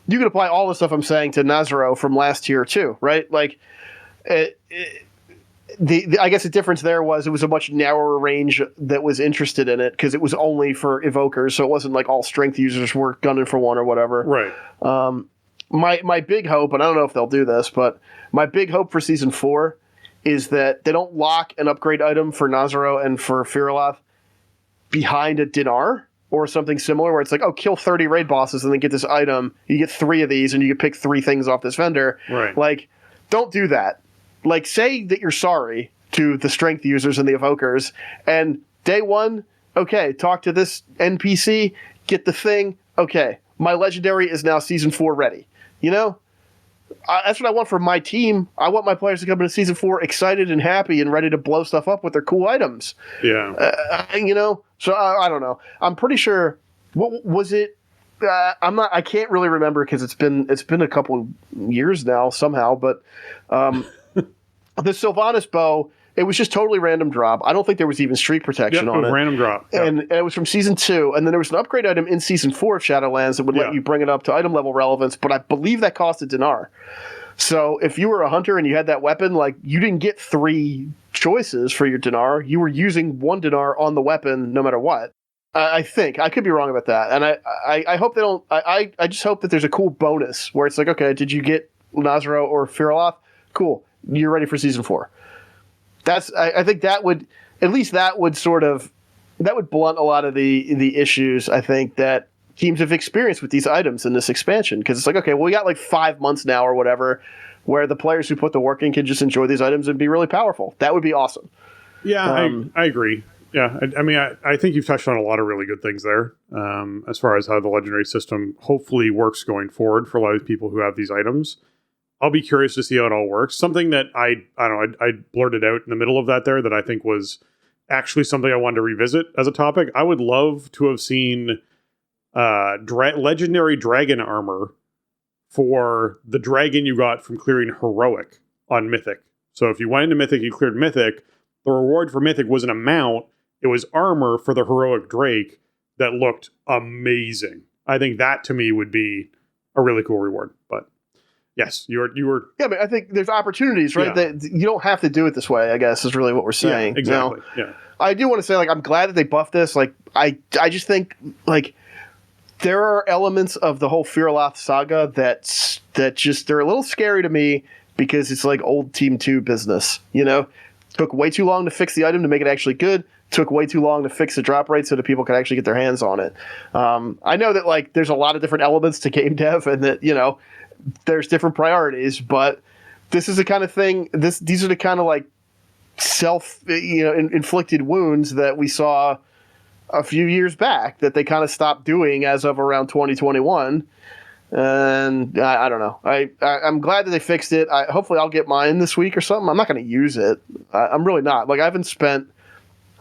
you can apply all the stuff I'm saying to Nazaro from last year too, right? Like, I guess the difference there was it was a much narrower range that was interested in it because it was only for evokers, so it wasn't like all strength users were gunning for one or whatever. Right. My big hope, and I don't know if they'll do this, but my big hope for Season 4 is that they don't lock an upgrade item for Nazaro and for Fyr'alath behind a dinar or something similar where it's like, oh, kill 30 raid bosses and then get this item. You get 3 of these and you can pick 3 things off this vendor. Right. Like, don't do that. Like, say that you're sorry to the strength users and the evokers, and day 1, okay, talk to this NPC, get the thing, okay, my legendary is now Season 4 ready. You know? That's what I want for my team. I want my players to come into Season 4 excited and happy and ready to blow stuff up with their cool items. Yeah. You know? So, I don't know. I'm pretty sure, what was it? I can't really remember because it's been a couple years now somehow, but the Sylvanas bow, it was just totally random drop. I don't think there was even streak protection on it. Random drop. Yep. And it was from Season 2, and then there was an upgrade item in Season 4 of Shadowlands that would let you bring it up to item level relevance, but I believe that cost a dinar. So if you were a hunter and you had that weapon, like, you didn't get 3 choices for your dinar. You were using 1 dinar on the weapon no matter what. I think. I could be wrong about that. And I hope they don't... I just hope that there's a cool bonus where it's like, okay, did you get Nazaro or Fyr'alath? Cool. You're ready for Season 4. I think that would... At least that would sort of... That would blunt a lot of the issues, I think, that teams have experienced with these items in this expansion. Because it's like, okay, well, we got like 5 months now or whatever. where the players who put the work in can just enjoy these items and be really powerful. That would be awesome. Yeah, I agree. Yeah, I mean, I think you've touched on a lot of really good things there as far as how the legendary system hopefully works going forward for a lot of people who have these items. I'll be curious to see how it all works. Something that I don't know, I blurted out in the middle of that there that I think was actually something I wanted to revisit as a topic. I would love to have seen legendary dragon armor for the dragon you got from clearing heroic on Mythic. So if you went into Mythic, you cleared Mythic, the reward for Mythic was an amount. It was armor for the heroic Drake that looked amazing. I think that to me would be a really cool reward. But yes, you were. Yeah, but I think there's opportunities, right? Yeah. That you don't have to do it this way, I guess, is really what we're saying. Yeah, exactly. Now, I do want to say, like, I'm glad that they buffed this. Like, I just think, like, there are elements of the whole Fyr'alath saga that just, they're a little scary to me because it's like old Team 2 business, you know? Took way too long to fix the item to make it actually good. Took way too long to fix the drop rate so that people could actually get their hands on it. I know that, like, there's a lot of different elements to game dev and that, you know, there's different priorities, but this is the kind of thing, these are the kind of, like, inflicted wounds that we saw a few years back that they kind of stopped doing as of around 2021. And I don't know. I'm glad that they fixed it. Hopefully I'll get mine this week or something. I'm not going to use it. I'm really not. Like, I haven't spent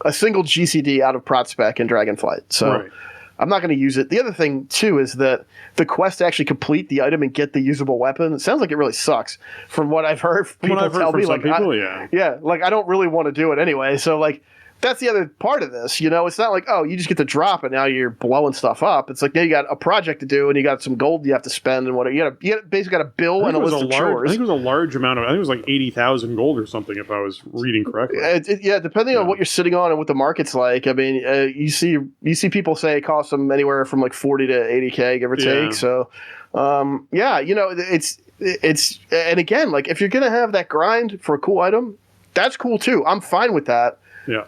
a single GCD out of Prot Spec in Dragonflight. So right. I'm not going to use it. The other thing, too, is that the quest to actually complete the item and get the usable weapon, it sounds like it really sucks. From what I've heard, people tell me, like, like, I don't really want to do it anyway. So, like, that's the other part of this, you know? It's not like, oh, you just get to drop and now you're blowing stuff up. It's like, now you got a project to do and you got some gold you have to spend and whatever. You basically got a bill and a list of chores. I think it was a large amount of, I think it was like 80,000 gold or something if I was reading correctly. Depending on what you're sitting on and what the market's like. I mean, you see people say it costs them anywhere from like 40 to 80K, give or take. So, you know, it's, and again, like, if you're going to have that grind for a cool item, that's cool too. I'm fine with that. Yeah.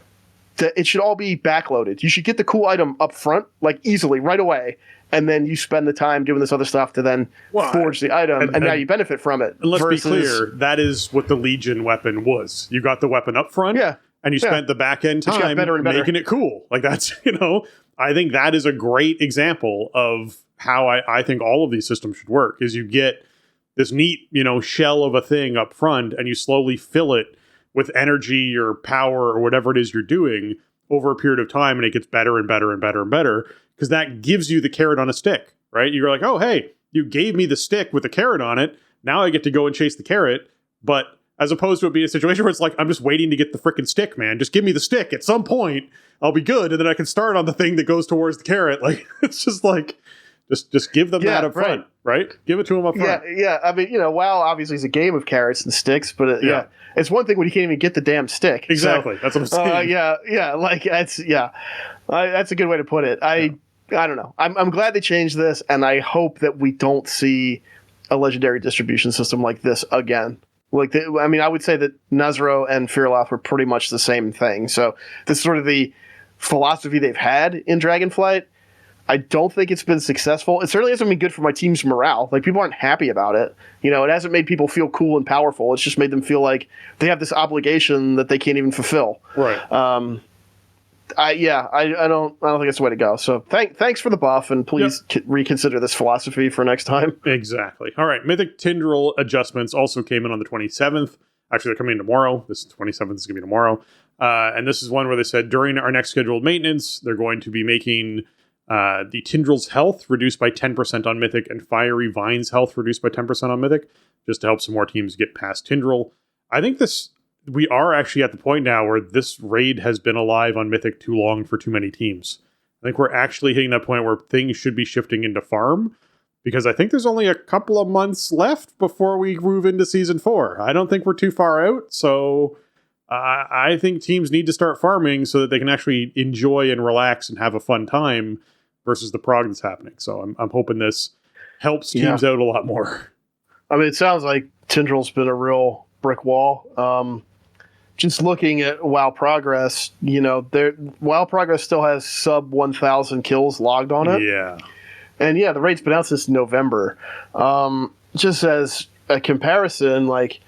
It should all be backloaded. You should get the cool item up front, like, easily, right away, and then you spend the time doing this other stuff to then forge the item, and now you benefit from it. And let's be clear, that is what the Legion weapon was. You got the weapon up front, and you spent the back end time making it cool. Like, that's, you know, I think that is a great example of how I think all of these systems should work, is you get this neat, you know, shell of a thing up front, and you slowly fill it with energy or power or whatever it is you're doing over a period of time, and it gets better and better and better and better, because that gives you the carrot on a stick, right? You're like, oh, hey, you gave me the stick with the carrot on it. Now I get to go and chase the carrot. But as opposed to it being a situation where it's like, I'm just waiting to get the freaking stick, man. Just give me the stick. At some point, I'll be good, and then I can start on the thing that goes towards the carrot. Like, it's just like, just give them that up front, right? Give it to them up front. Yeah. I mean, you know, WoW obviously is a game of carrots and sticks, but it's one thing when you can't even get the damn stick. Exactly. So, that's what I'm saying. Like, that's a good way to put it. I don't know. I'm glad they changed this, and I hope that we don't see a legendary distribution system like this again. Like, I would say that Nazaro and Fyr'alath were pretty much the same thing. So this is sort of the philosophy they've had in Dragonflight. I don't think it's been successful. It certainly hasn't been good for my team's morale. Like, people aren't happy about it. You know, it hasn't made people feel cool and powerful. It's just made them feel like they have this obligation that they can't even fulfill. Right. I don't think it's the way to go. So thanks for the buff, and please reconsider this philosophy for next time. Exactly. All right. Mythic Tindral adjustments also came in on the 27th. Actually, they're coming in tomorrow. This 27th is going to be tomorrow. And this is one where they said during our next scheduled maintenance, they're going to be making the Tindral's health reduced by 10% on Mythic, and Fiery Vine's health reduced by 10% on Mythic, just to help some more teams get past Tindral. I think we are actually at the point now where this raid has been alive on Mythic too long for too many teams. I think we're actually hitting that point where things should be shifting into farm, because I think there's only a couple of months left before we move into Season 4. I don't think we're too far out, so I think teams need to start farming so that they can actually enjoy and relax and have a fun time versus the prog that's happening. So I'm hoping this helps teams out a lot more. I mean, it sounds like Tindral's been a real brick wall. Just looking at WoW Progress, you know, WoW Progress still has sub 1,000 kills logged on it. Yeah. And the rate's been out since November. Just as a comparison, like,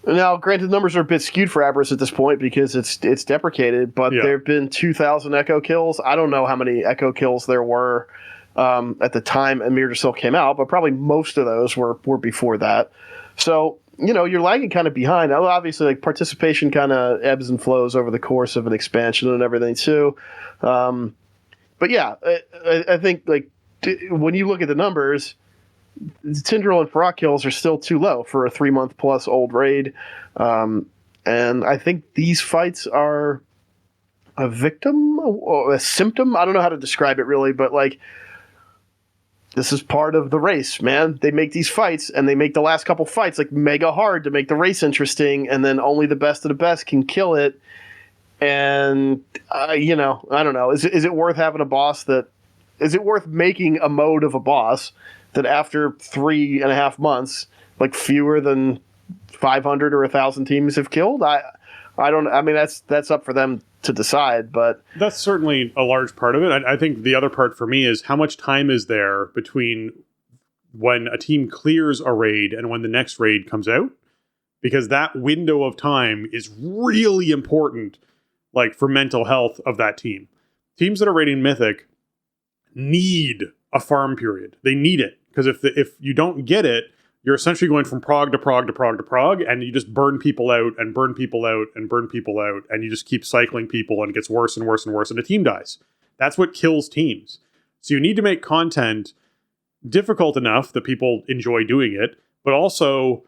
now, granted, numbers are a bit skewed for Aberrus at this point because it's deprecated, but there have been 2,000 Echo kills. I don't know how many Echo kills there were at the time Yggdrasil came out, but probably most of those were before that. So, you're lagging kind of behind. Obviously, like, participation kind of ebbs and flows over the course of an expansion and everything, too. But yeah, I think, like, when you look at the numbers, Tindral and Fyr'alath kills are still too low for a 3-month-plus old raid. And I think these fights are a victim or a symptom. I don't know how to describe it really, but like, this is part of the race, man. They make these fights and they make the last couple fights like mega hard to make the race interesting. And then only the best of the best can kill it. And, I don't know. Is it worth having a boss is it worth making a mode of a boss that after 3.5 months, like fewer than 500 or 1,000 teams have killed? I mean, that's up for them to decide, but that's certainly a large part of it. I think the other part for me is how much time is there between when a team clears a raid and when the next raid comes out? Because that window of time is really important, like, for mental health of that team. Teams that are raiding Mythic need a farm period. They need it. Because if you don't get it, you're essentially going from prog to prog to prog to prog, and you just burn people out and burn people out and burn people out, and you just keep cycling people, and it gets worse and worse and worse, and the team dies. That's what kills teams. So you need to make content difficult enough that people enjoy doing it, but also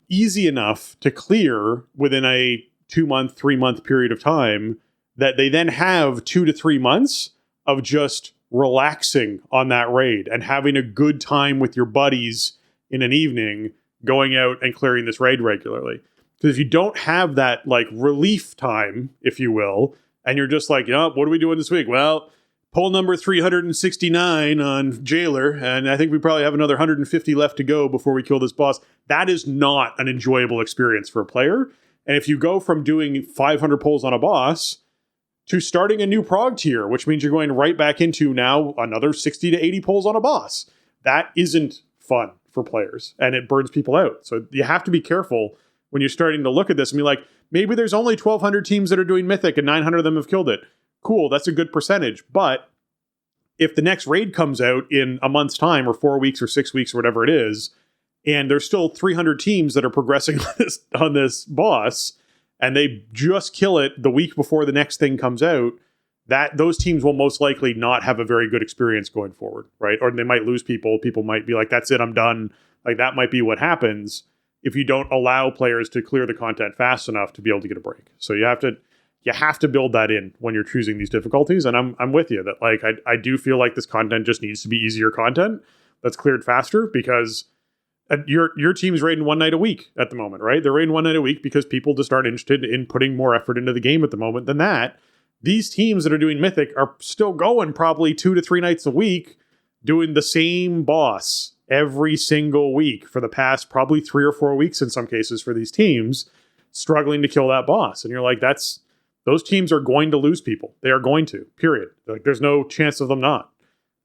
easy enough to clear within a 2-month, 3-month period of time that they then have 2 to 3 months of just relaxing on that raid and having a good time with your buddies in an evening, going out and clearing this raid regularly. Because if you don't have that, like, relief time, if you will, and you're just like, what are we doing this week? Well, poll number 369 on Jailer, and I think we probably have another 150 left to go before we kill this boss. That is not an enjoyable experience for a player. And if you go from doing 500 polls on a boss to starting a new prog tier, which means you're going right back into now another 60 to 80 polls on a boss, that isn't fun for players, and it burns people out. So you have to be careful when you're starting to look at this and be like, maybe there's only 1,200 teams that are doing Mythic and 900 of them have killed it. Cool, that's a good percentage. But if the next raid comes out in a month's time or 4 weeks or 6 weeks or whatever it is, and there's still 300 teams that are progressing on this boss, and they just kill it the week before the next thing comes out, that those teams will most likely not have a very good experience going forward, right? Or they might lose people. People might be like, that's it, I'm done. Like, that might be what happens if you don't allow players to clear the content fast enough to be able to get a break. So you have to build that in when you're choosing these difficulties. And I'm with you that, like, I do feel like this content just needs to be easier content that's cleared faster, because your team's raiding one night a week at the moment, right? They're raiding one night a week because people just aren't interested in putting more effort into the game at the moment than that. These teams that are doing Mythic are still going probably 2 to 3 nights a week, doing the same boss every single week for the past probably 3 or 4 weeks in some cases for these teams, struggling to kill that boss. And you're like, those teams are going to lose people. They are going to, period. Like, there's no chance of them not.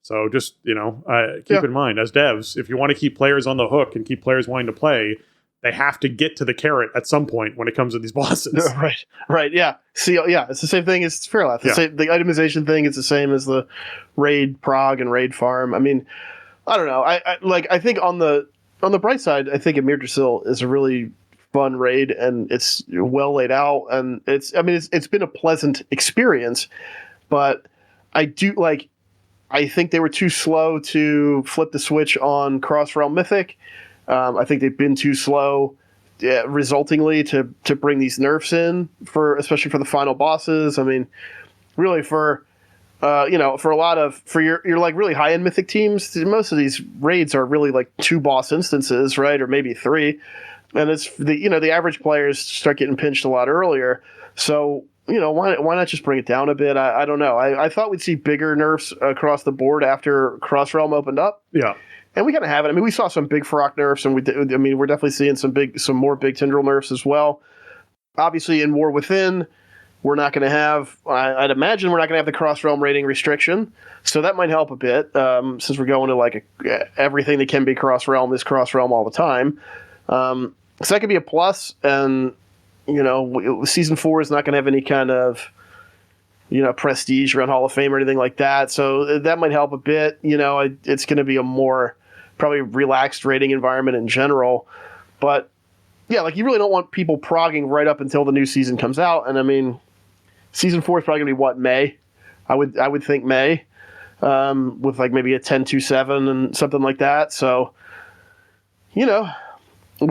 So just, keep in mind, as devs, if you want to keep players on the hook and keep players wanting to play, they have to get to the carrot at some point when it comes to these bosses. Right, yeah. See, yeah, it's the same thing as Fyr'alath. The itemization thing is the same as the raid prog and raid farm. I mean, I don't know. I think on the bright side, I think Yggdrasil is a really fun raid, and it's well laid out, and it's been a pleasant experience. But I think they were too slow to flip the switch on Cross-Realm Mythic. I think they've been too slow, resultingly, to bring these nerfs in, especially for the final bosses. I mean, really for your like really high end Mythic teams, most of these raids are really like 2 boss instances, right, or maybe 3, and it's the average players start getting pinched a lot earlier. So why not just bring it down a bit? I don't know. I thought we'd see bigger nerfs across the board after Cross-Realm opened up. Yeah. And we kind of have it. I mean, we saw some big Fyr'alath nerfs, and we're definitely seeing some more big Tindral nerfs as well. Obviously, in War Within, we're not going to have, I'd imagine we're not going to have the cross-realm rating restriction. So that might help a bit, since we're going to like everything that can be cross-realm is cross-realm all the time. So that could be a plus. And, Season 4 is not going to have any kind of, prestige around Hall of Fame or anything like that. So that might help a bit. It's going to be a more probably relaxed rating environment in general. But yeah, like you really don't want people progging right up until the new season comes out. And I mean, Season 4 is probably going to be May? I would think May, with like maybe a 10-2-7 and something like that. So, we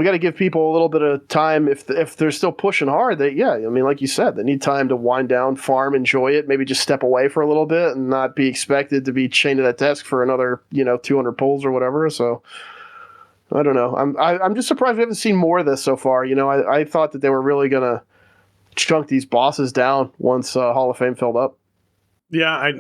got to give people a little bit of time if they're still pushing hard. Like you said, they need time to wind down, farm, enjoy it, maybe just step away for a little bit and not be expected to be chained to that desk for another 200 pulls or whatever. So I don't know. I'm just surprised we haven't seen more of this so far. I thought that they were really gonna chunk these bosses down once Hall of Fame filled up. Yeah,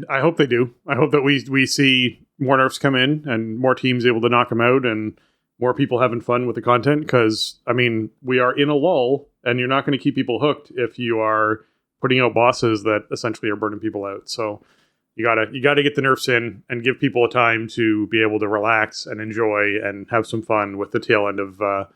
I hope they do. I hope that we see more nerfs come in and more teams able to knock them out and more people having fun with the content. Because I mean, we are in a lull, and you're not going to keep people hooked if you are putting out bosses that essentially are burning people out. So you gotta get the nerfs in and give people a time to be able to relax and enjoy and have some fun with the tail end of the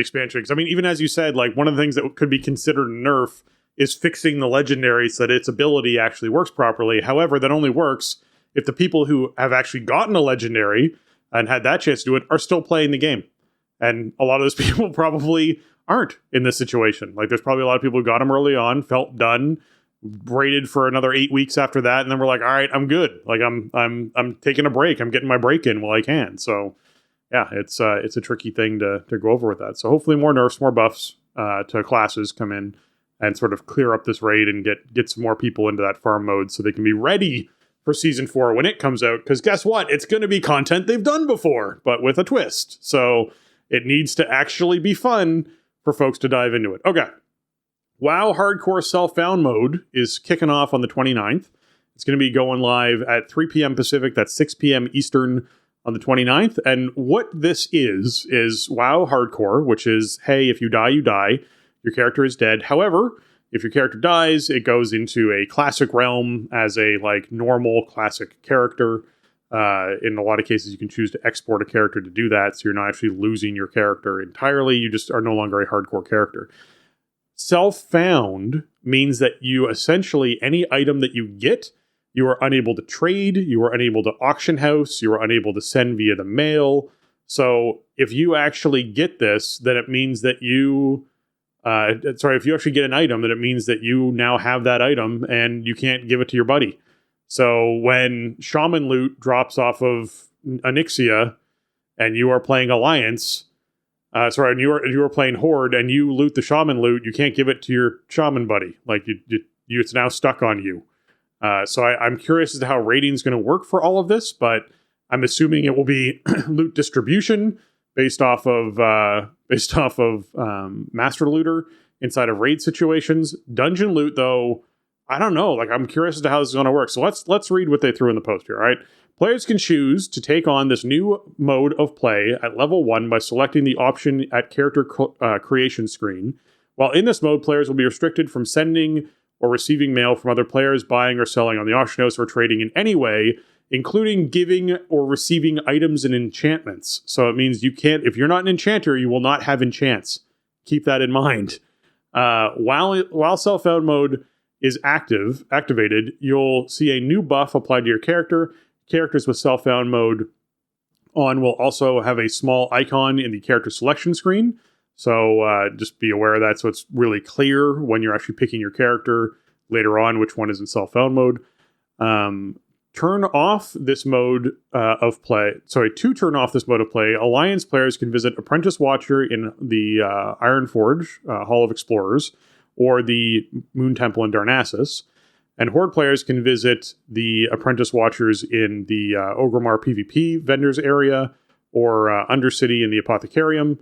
expansion. Because I mean, even as you said, like one of the things that could be considered a nerf is fixing the legendary so that its ability actually works properly. However, that only works if the people who have actually gotten a legendary and had that chance to do it are still playing the game. And a lot of those people probably aren't in this situation. Like there's probably a lot of people who got them early on, felt done, rated for another 8 weeks after that, and then we're like, all right, I'm good. Like I'm taking a break. I'm getting my break in while I can. So yeah, it's a tricky thing to go over with that. So hopefully more nerfs, more buffs to classes come in and sort of clear up this raid and get some more people into that farm mode so they can be ready for Season 4 when it comes out. Because guess what? It's going to be content they've done before, but with a twist. So it needs to actually be fun for folks to dive into it. Okay. WoW Hardcore Self-Found mode is kicking off on the 29th. It's going to be going live at 3 p.m. Pacific. That's 6 p.m. Eastern on the 29th. And what this is WoW Hardcore, which is, hey, if you die, you die. Your character is dead. However, if your character dies, it goes into a classic realm as a like normal classic character. In a lot of cases, you can choose to export a character to do that. So you're not actually losing your character entirely. You just are no longer a hardcore character. Self-found means that you essentially, any item that you get, you are unable to trade, you are unable to auction house, you are unable to send via the mail. So if you actually get this, then it means that if you actually get an item, then it means that you now have that item and you can't give it to your buddy. So when Shaman loot drops off of Onyxia and you are playing Alliance, and you are playing Horde and you loot the Shaman loot, you can't give it to your Shaman buddy. Like it's now stuck on you. So I'm curious as to how rating is going to work for all of this, but I'm assuming it will be loot distribution based off of Master Looter inside of raid situations. Dungeon loot, though, I don't know. Like I'm curious as to how this is going to work. So let's read what they threw in the post here. All right. Players can choose to take on this new mode of play at level 1 by selecting the option at character creation screen. While in this mode, players will be restricted from sending or receiving mail from other players, buying or selling on the auction house, or trading in any way, including giving or receiving items and enchantments. So it means you can't, if you're not an enchanter, you will not have enchants. Keep that in mind. While self-found mode is activated, you'll see a new buff applied to your character. Characters with self-found mode on will also have a small icon in the character selection screen. So just be aware of that, so it's really clear when you're actually picking your character later on which one is in self-found mode. Turn off this mode of play. To turn off this mode of play, Alliance players can visit Apprentice Watcher in the Ironforge, Hall of Explorers, or the Moon Temple in Darnassus. And Horde players can visit the Apprentice Watchers in the Orgrimmar PvP vendors area, or Undercity in the Apothecarium,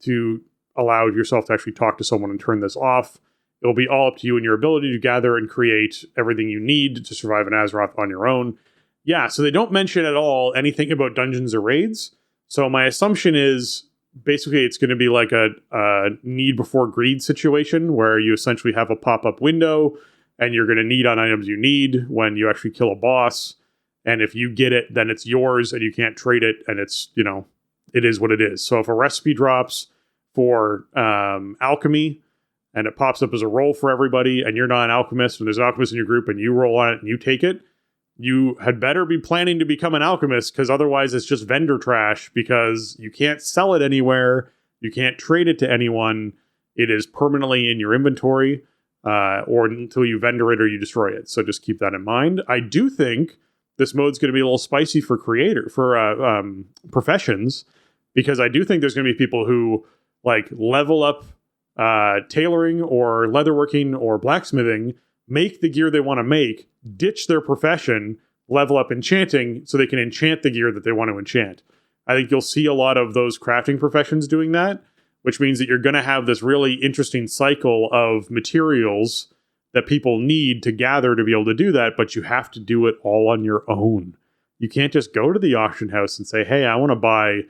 to allow yourself to actually talk to someone and turn this off. It'll be all up to you and your ability to gather and create everything you need to survive in Azeroth on your own. Yeah, so they don't mention at all anything about dungeons or raids. So my assumption is basically it's going to be like a need before greed situation where you essentially have a pop-up window and you're going to need on items you need when you actually kill a boss. And if you get it, then it's yours and you can't trade it. And it's, it is what it is. So if a recipe drops for alchemy and it pops up as a roll for everybody and you're not an alchemist and there's an alchemist in your group and you roll on it and you take it, you had better be planning to become an alchemist, because otherwise it's just vendor trash, because you can't sell it anywhere. You can't trade it to anyone. It is permanently in your inventory or until you vendor it or you destroy it. So just keep that in mind. I do think this mode's going to be a little spicy for professions, because I do think there's going to be people who like level up tailoring or leatherworking or blacksmithing, make the gear they want to make, ditch their profession, level up enchanting so they can enchant the gear that they want to enchant. I think you'll see a lot of those crafting professions doing that, which means that you're going to have this really interesting cycle of materials that people need to gather to be able to do that, but you have to do it all on your own. You can't just go to the auction house and say, hey, I want to buy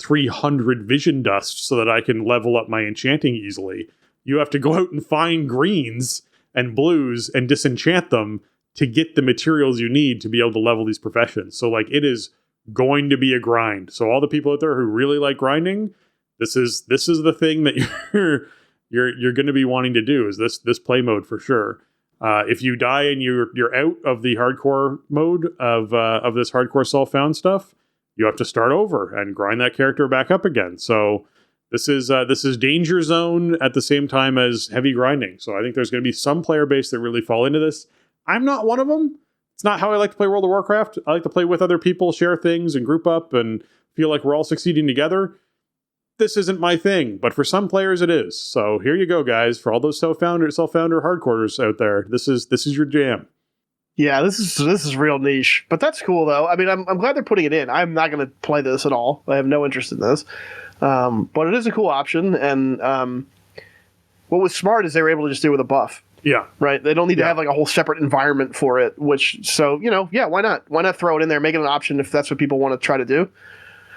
300 vision dust so that I can level up my enchanting easily. You have to go out and find greens and blues and disenchant them to get the materials you need to be able to level these professions. So like, it is going to be a grind. So all the people out there who really like grinding, this is the thing that you're going to be wanting to do, is this play mode for sure. If you die and you're out of the hardcore mode of this hardcore self-found stuff, you have to start over and grind that character back up again. So this is danger zone at the same time as heavy grinding. So I think there's going to be some player base that really fall into this. I'm not one of them. It's not how I like to play World of Warcraft. I like to play with other people, share things, and group up and feel like we're all succeeding together. This isn't my thing, but for some players it is. So here you go, guys. For all those self-founder hardcores out there, this is your jam. Yeah, this is real niche, but that's cool though. I mean, I'm glad they're putting it in. I'm not going to play this at all. I have no interest in this, but it is a cool option. And what was smart is they were able to just do it with a buff. Yeah, right. They don't need to have like a whole separate environment for it. Why not? Why not throw it in there, make it an option if that's what people want to try to do?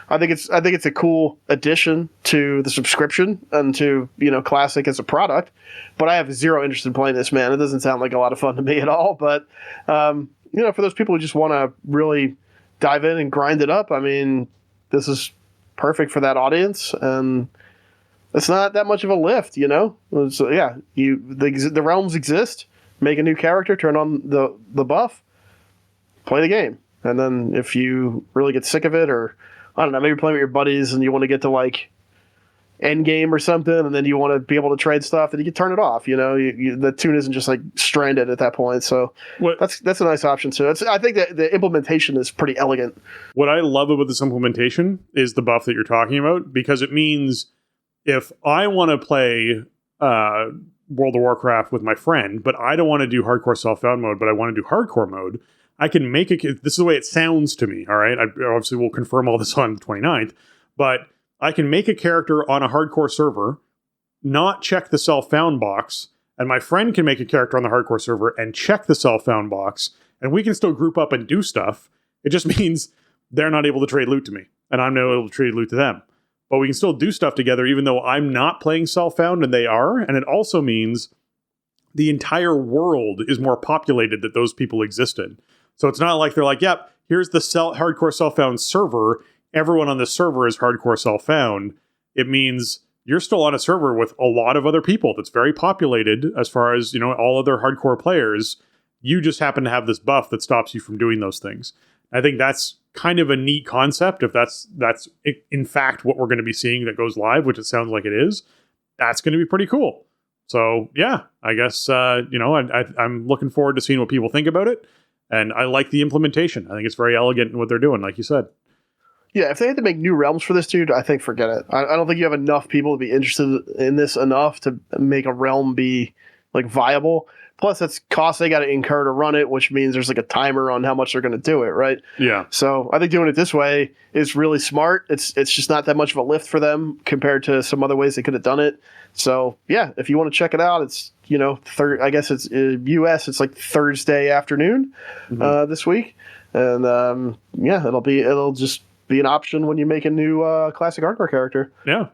I think it's a cool addition to the subscription and to Classic as a product, but I have zero interest in playing this, man. It doesn't sound like a lot of fun to me at all. But for those people who just want to really dive in and grind it up, I mean, this is perfect for that audience, and it's not that much of a lift, So yeah, the realms exist. Make a new character, turn on the buff, play the game, and then if you really get sick of it, or I don't know, maybe playing with your buddies and you want to get to like end game or something, and then you want to be able to trade stuff, then you can turn it off. The tune isn't just like stranded at that point. So that's a nice option too. I think that the implementation is pretty elegant. What I love about this implementation is the buff that you're talking about, because it means if I want to play World of Warcraft with my friend, but I don't want to do hardcore self-found mode, but I want to do hardcore mode, I can make this is the way it sounds to me, all right? I obviously will confirm all this on the 29th, but I can make a character on a hardcore server, not check the self-found box, and my friend can make a character on the hardcore server and check the self-found box, and we can still group up and do stuff. It just means they're not able to trade loot to me, and I'm not able to trade loot to them. But we can still do stuff together, even though I'm not playing self-found and they are, and it also means the entire world is more populated that those people existed. So it's not like they're like, yep, here's the hardcore self-found server. Everyone on the server is hardcore self-found. It means you're still on a server with a lot of other people that's very populated as far as, all other hardcore players. You just happen to have this buff that stops you from doing those things. I think that's kind of a neat concept. If that's in fact what we're going to be seeing that goes live, which it sounds like it is, that's going to be pretty cool. So yeah, I guess, I'm looking forward to seeing what people think about it. And I like the implementation. I think it's very elegant in what they're doing, like you said. Yeah, if they had to make new realms for this, dude, I think forget it. I don't think you have enough people to be interested in this enough to make a realm be like viable. Plus, that's costs they got to incur to run it, which means there's like a timer on how much they're going to do it, right? Yeah. So I think doing it this way is really smart. It's just not that much of a lift for them compared to some other ways they could have done it. So yeah, if you want to check it out, it's I guess it's US. It's like Thursday afternoon this week, and it'll just be an option when you make a new classic hardcore character. Yeah.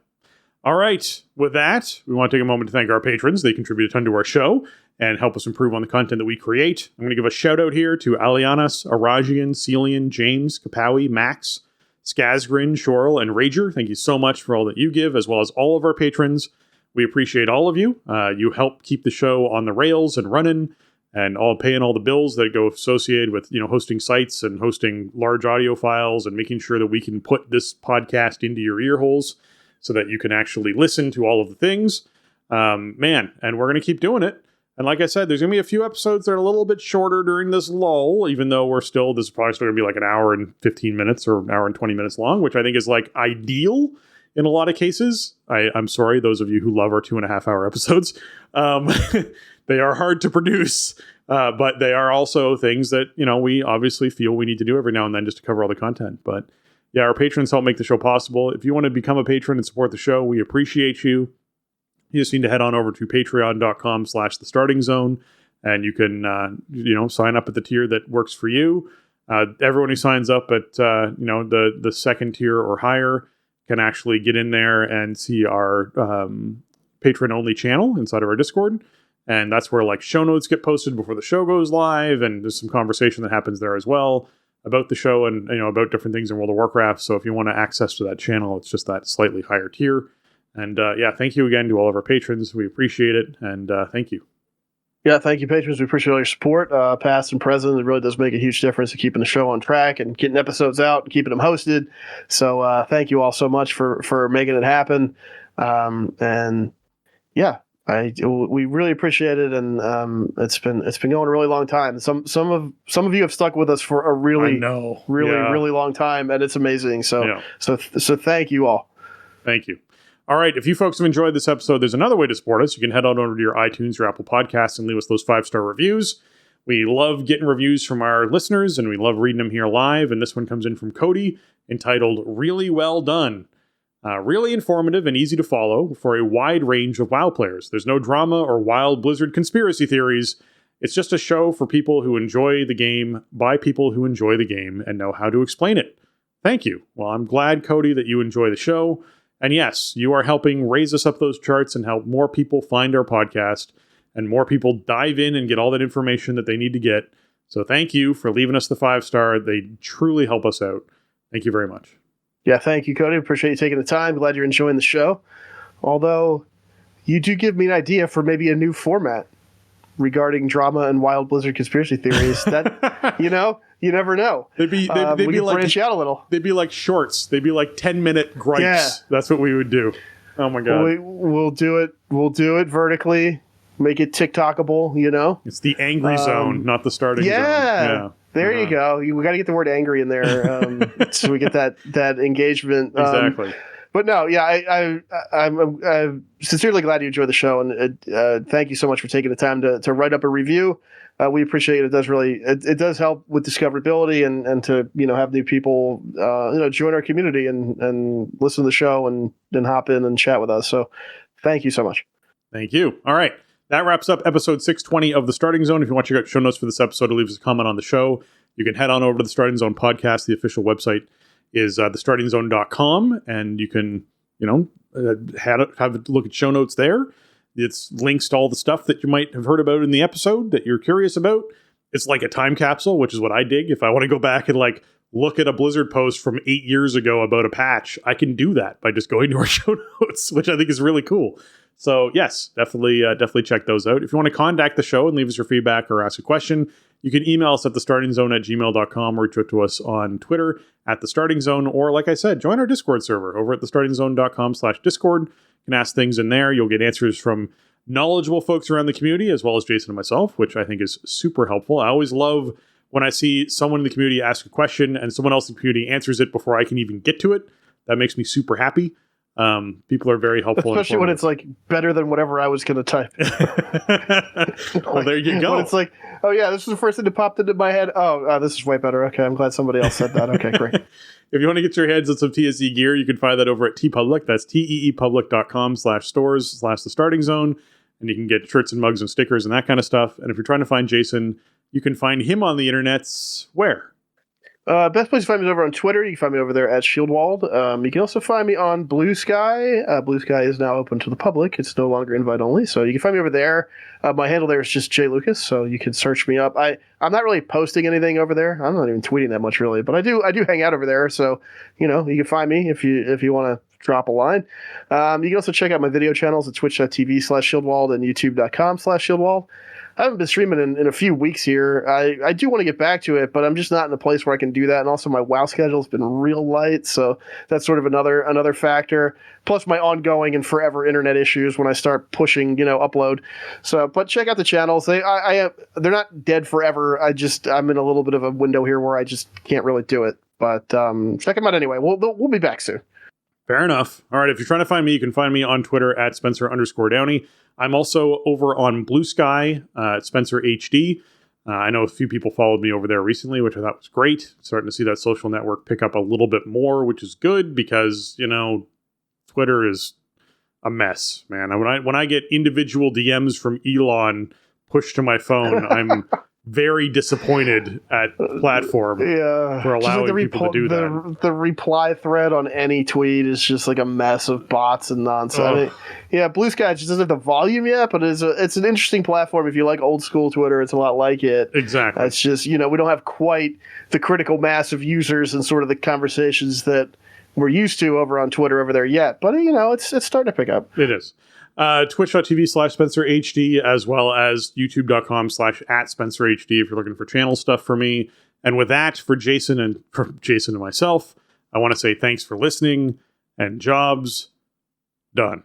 All right. With that, we want to take a moment to thank our patrons. They contribute a ton to our show and help us improve on the content that we create. I'm going to give a shout out here to Alianas, Arajian, Celian, James, Kapawi, Max, Skazgrin, Shorel, and Rager. Thank you so much for all that you give, as well as all of our patrons. We appreciate all of you. You help keep the show on the rails and running, and all paying all the bills that go associated with, hosting sites and hosting large audio files and making sure that we can put this podcast into your ear holes so that you can actually listen to all of the things. And we're going to keep doing it. And like I said, there's going to be a few episodes that are a little bit shorter during this lull, even though this is probably still going to be like an hour and 15 minutes or an hour and 20 minutes long, which I think is like ideal in a lot of cases. I'm sorry, those of you who love our 2.5 hour episodes. They are hard to produce, but they are also things that, we obviously feel we need to do every now and then just to cover all the content. But yeah, our patrons help make the show possible. If you want to become a patron and support the show, we appreciate you. You just need to head on over to patreon.com/thestartingzone, and you can, sign up at the tier that works for you. Everyone who signs up at, the second tier or higher can actually get in there and see our patron-only channel inside of our Discord. And that's where like show notes get posted before the show goes live, and there's some conversation that happens there as well about the show and about different things in World of Warcraft. So if you want access to that channel, it's just that slightly higher tier. And thank you again to all of our patrons. We appreciate it, and thank you. Yeah, thank you, patrons. We appreciate all your support, past and present. It really does make a huge difference in keeping the show on track and getting episodes out and keeping them hosted. So thank you all so much for making it happen. We really appreciate it, and it's been going a really long time. Some of you have stuck with us for a really long time, and it's amazing. So thank you all. Thank you. All right, if you folks have enjoyed this episode, there's another way to support us. You can head on over to your iTunes or Apple Podcasts and leave us those 5-star reviews. We love getting reviews from our listeners, and we love reading them here live. And this one comes in from Cody, entitled "Really Well Done." Really informative and easy to follow for a wide range of WoW players. There's no drama or wild Blizzard conspiracy theories. It's just a show for people who enjoy the game by people who enjoy the game and know how to explain it. Thank you. Well, I'm glad, Cody, that you enjoy the show. And yes, you are helping raise us up those charts and help more people find our podcast and more people dive in and get all that information that they need to get. So thank you for leaving us the 5-star. They truly help us out. Thank you very much. Yeah, thank you, Cody. Appreciate you taking the time. Glad you're enjoying the show. Although, you do give me an idea for maybe a new format regarding drama and wild Blizzard conspiracy theories. That, you never know. They'd be like, branch out a little. They'd be like shorts. They'd be like 10-minute gripes. Yeah. That's what we would do. Oh my God. We'll do it. We'll do it vertically. Make it TikTokable, It's the angry zone, not the starting zone. Yeah. There you go. We got to get the word angry in there so we get that engagement. Exactly. But no, yeah, I'm sincerely glad you enjoyed the show, and thank you so much for taking the time to write up a review. We appreciate it. It does help with discoverability and to have new people join our community and listen to the show and hop in and chat with us. So thank you so much. Thank you. All right. That wraps up episode 620 of The Starting Zone. If you want to check out show notes for this episode or leave us a comment on the show, you can head on over to the Starting Zone podcast. The official website is thestartingzone.com, and you can, have a look at show notes there. It's links to all the stuff that you might have heard about in the episode that you're curious about. It's like a time capsule, which is what I dig. If I want to go back and look at a Blizzard post from 8 years ago about a patch, I can do that by just going to our show notes, which I think is really cool. So yes, definitely check those out. If you want to contact the show and leave us your feedback or ask a question, you can email us at thestartingzone@gmail.com or reach out to us on Twitter @thestartingzone, or like I said, join our Discord server over at thestartingzone.com/Discord. You can ask things in there. You'll get answers from knowledgeable folks around the community, as well as Jason and myself, which I think is super helpful. I always love when I see someone in the community ask a question and someone else in the community answers it before I can even get to it. That makes me super happy. People are very helpful, especially when it's better than whatever I was going to type. Well, there you go. When it's oh yeah, this was the first thing that popped into my head. This is way better. Okay, I'm glad somebody else said that. Okay, great. If you want to get your hands on some TSE gear, you can find that over at TeePublic. That's teepublic.com/stores/thestartingzone, and you can get shirts and mugs and stickers and that kind of stuff. And if you're trying to find Jason, you can find him on the internets where? Best place to find me is over on Twitter. You can find me over there at Shieldwald. You can also find me on Blue Sky. Blue Sky is now open to the public. It's no longer invite only, so you can find me over there. My handle there is just Jay Lucas, so you can search me up. I'm not really posting anything over there. I'm not even tweeting that much really, but I do hang out over there. So you can find me if you want to drop a line. You can also check out my video channels at twitch.tv/Shieldwald and youtube.com/Shieldwald. I haven't been streaming in a few weeks here. I do want to get back to it, but I'm just not in a place where I can do that. And also my WoW schedule has been real light, so that's sort of another factor. Plus my ongoing and forever internet issues when I start pushing, upload. So, but check out the channels. They're not dead forever. I'm in a little bit of a window here where I just can't really do it. But check them out anyway. We'll be back soon. Fair enough. All right, if you're trying to find me, you can find me on Twitter at Spencer_Downey. I'm also over on Blue Sky at Spencer HD. I know a few people followed me over there recently, which I thought was great. Starting to see that social network pick up a little bit more, which is good because, Twitter is a mess, man. When I get individual DMs from Elon pushed to my phone, I'm very disappointed at the platform for allowing people to do that. The reply thread on any tweet is just like a mess of bots and nonsense. Blue Sky just doesn't have the volume yet, but it's an interesting platform. If you like old school Twitter, it's a lot like it. Exactly. It's just, we don't have quite the critical mass of users and sort of the conversations that we're used to over on Twitter over there yet. But, it's starting to pick up. It is. Twitch.tv/SpencerHD, as well as YouTube.com/@SpencerHD if you're looking for channel stuff for me. And with that, for Jason and myself, I want to say thanks for listening and jobs done.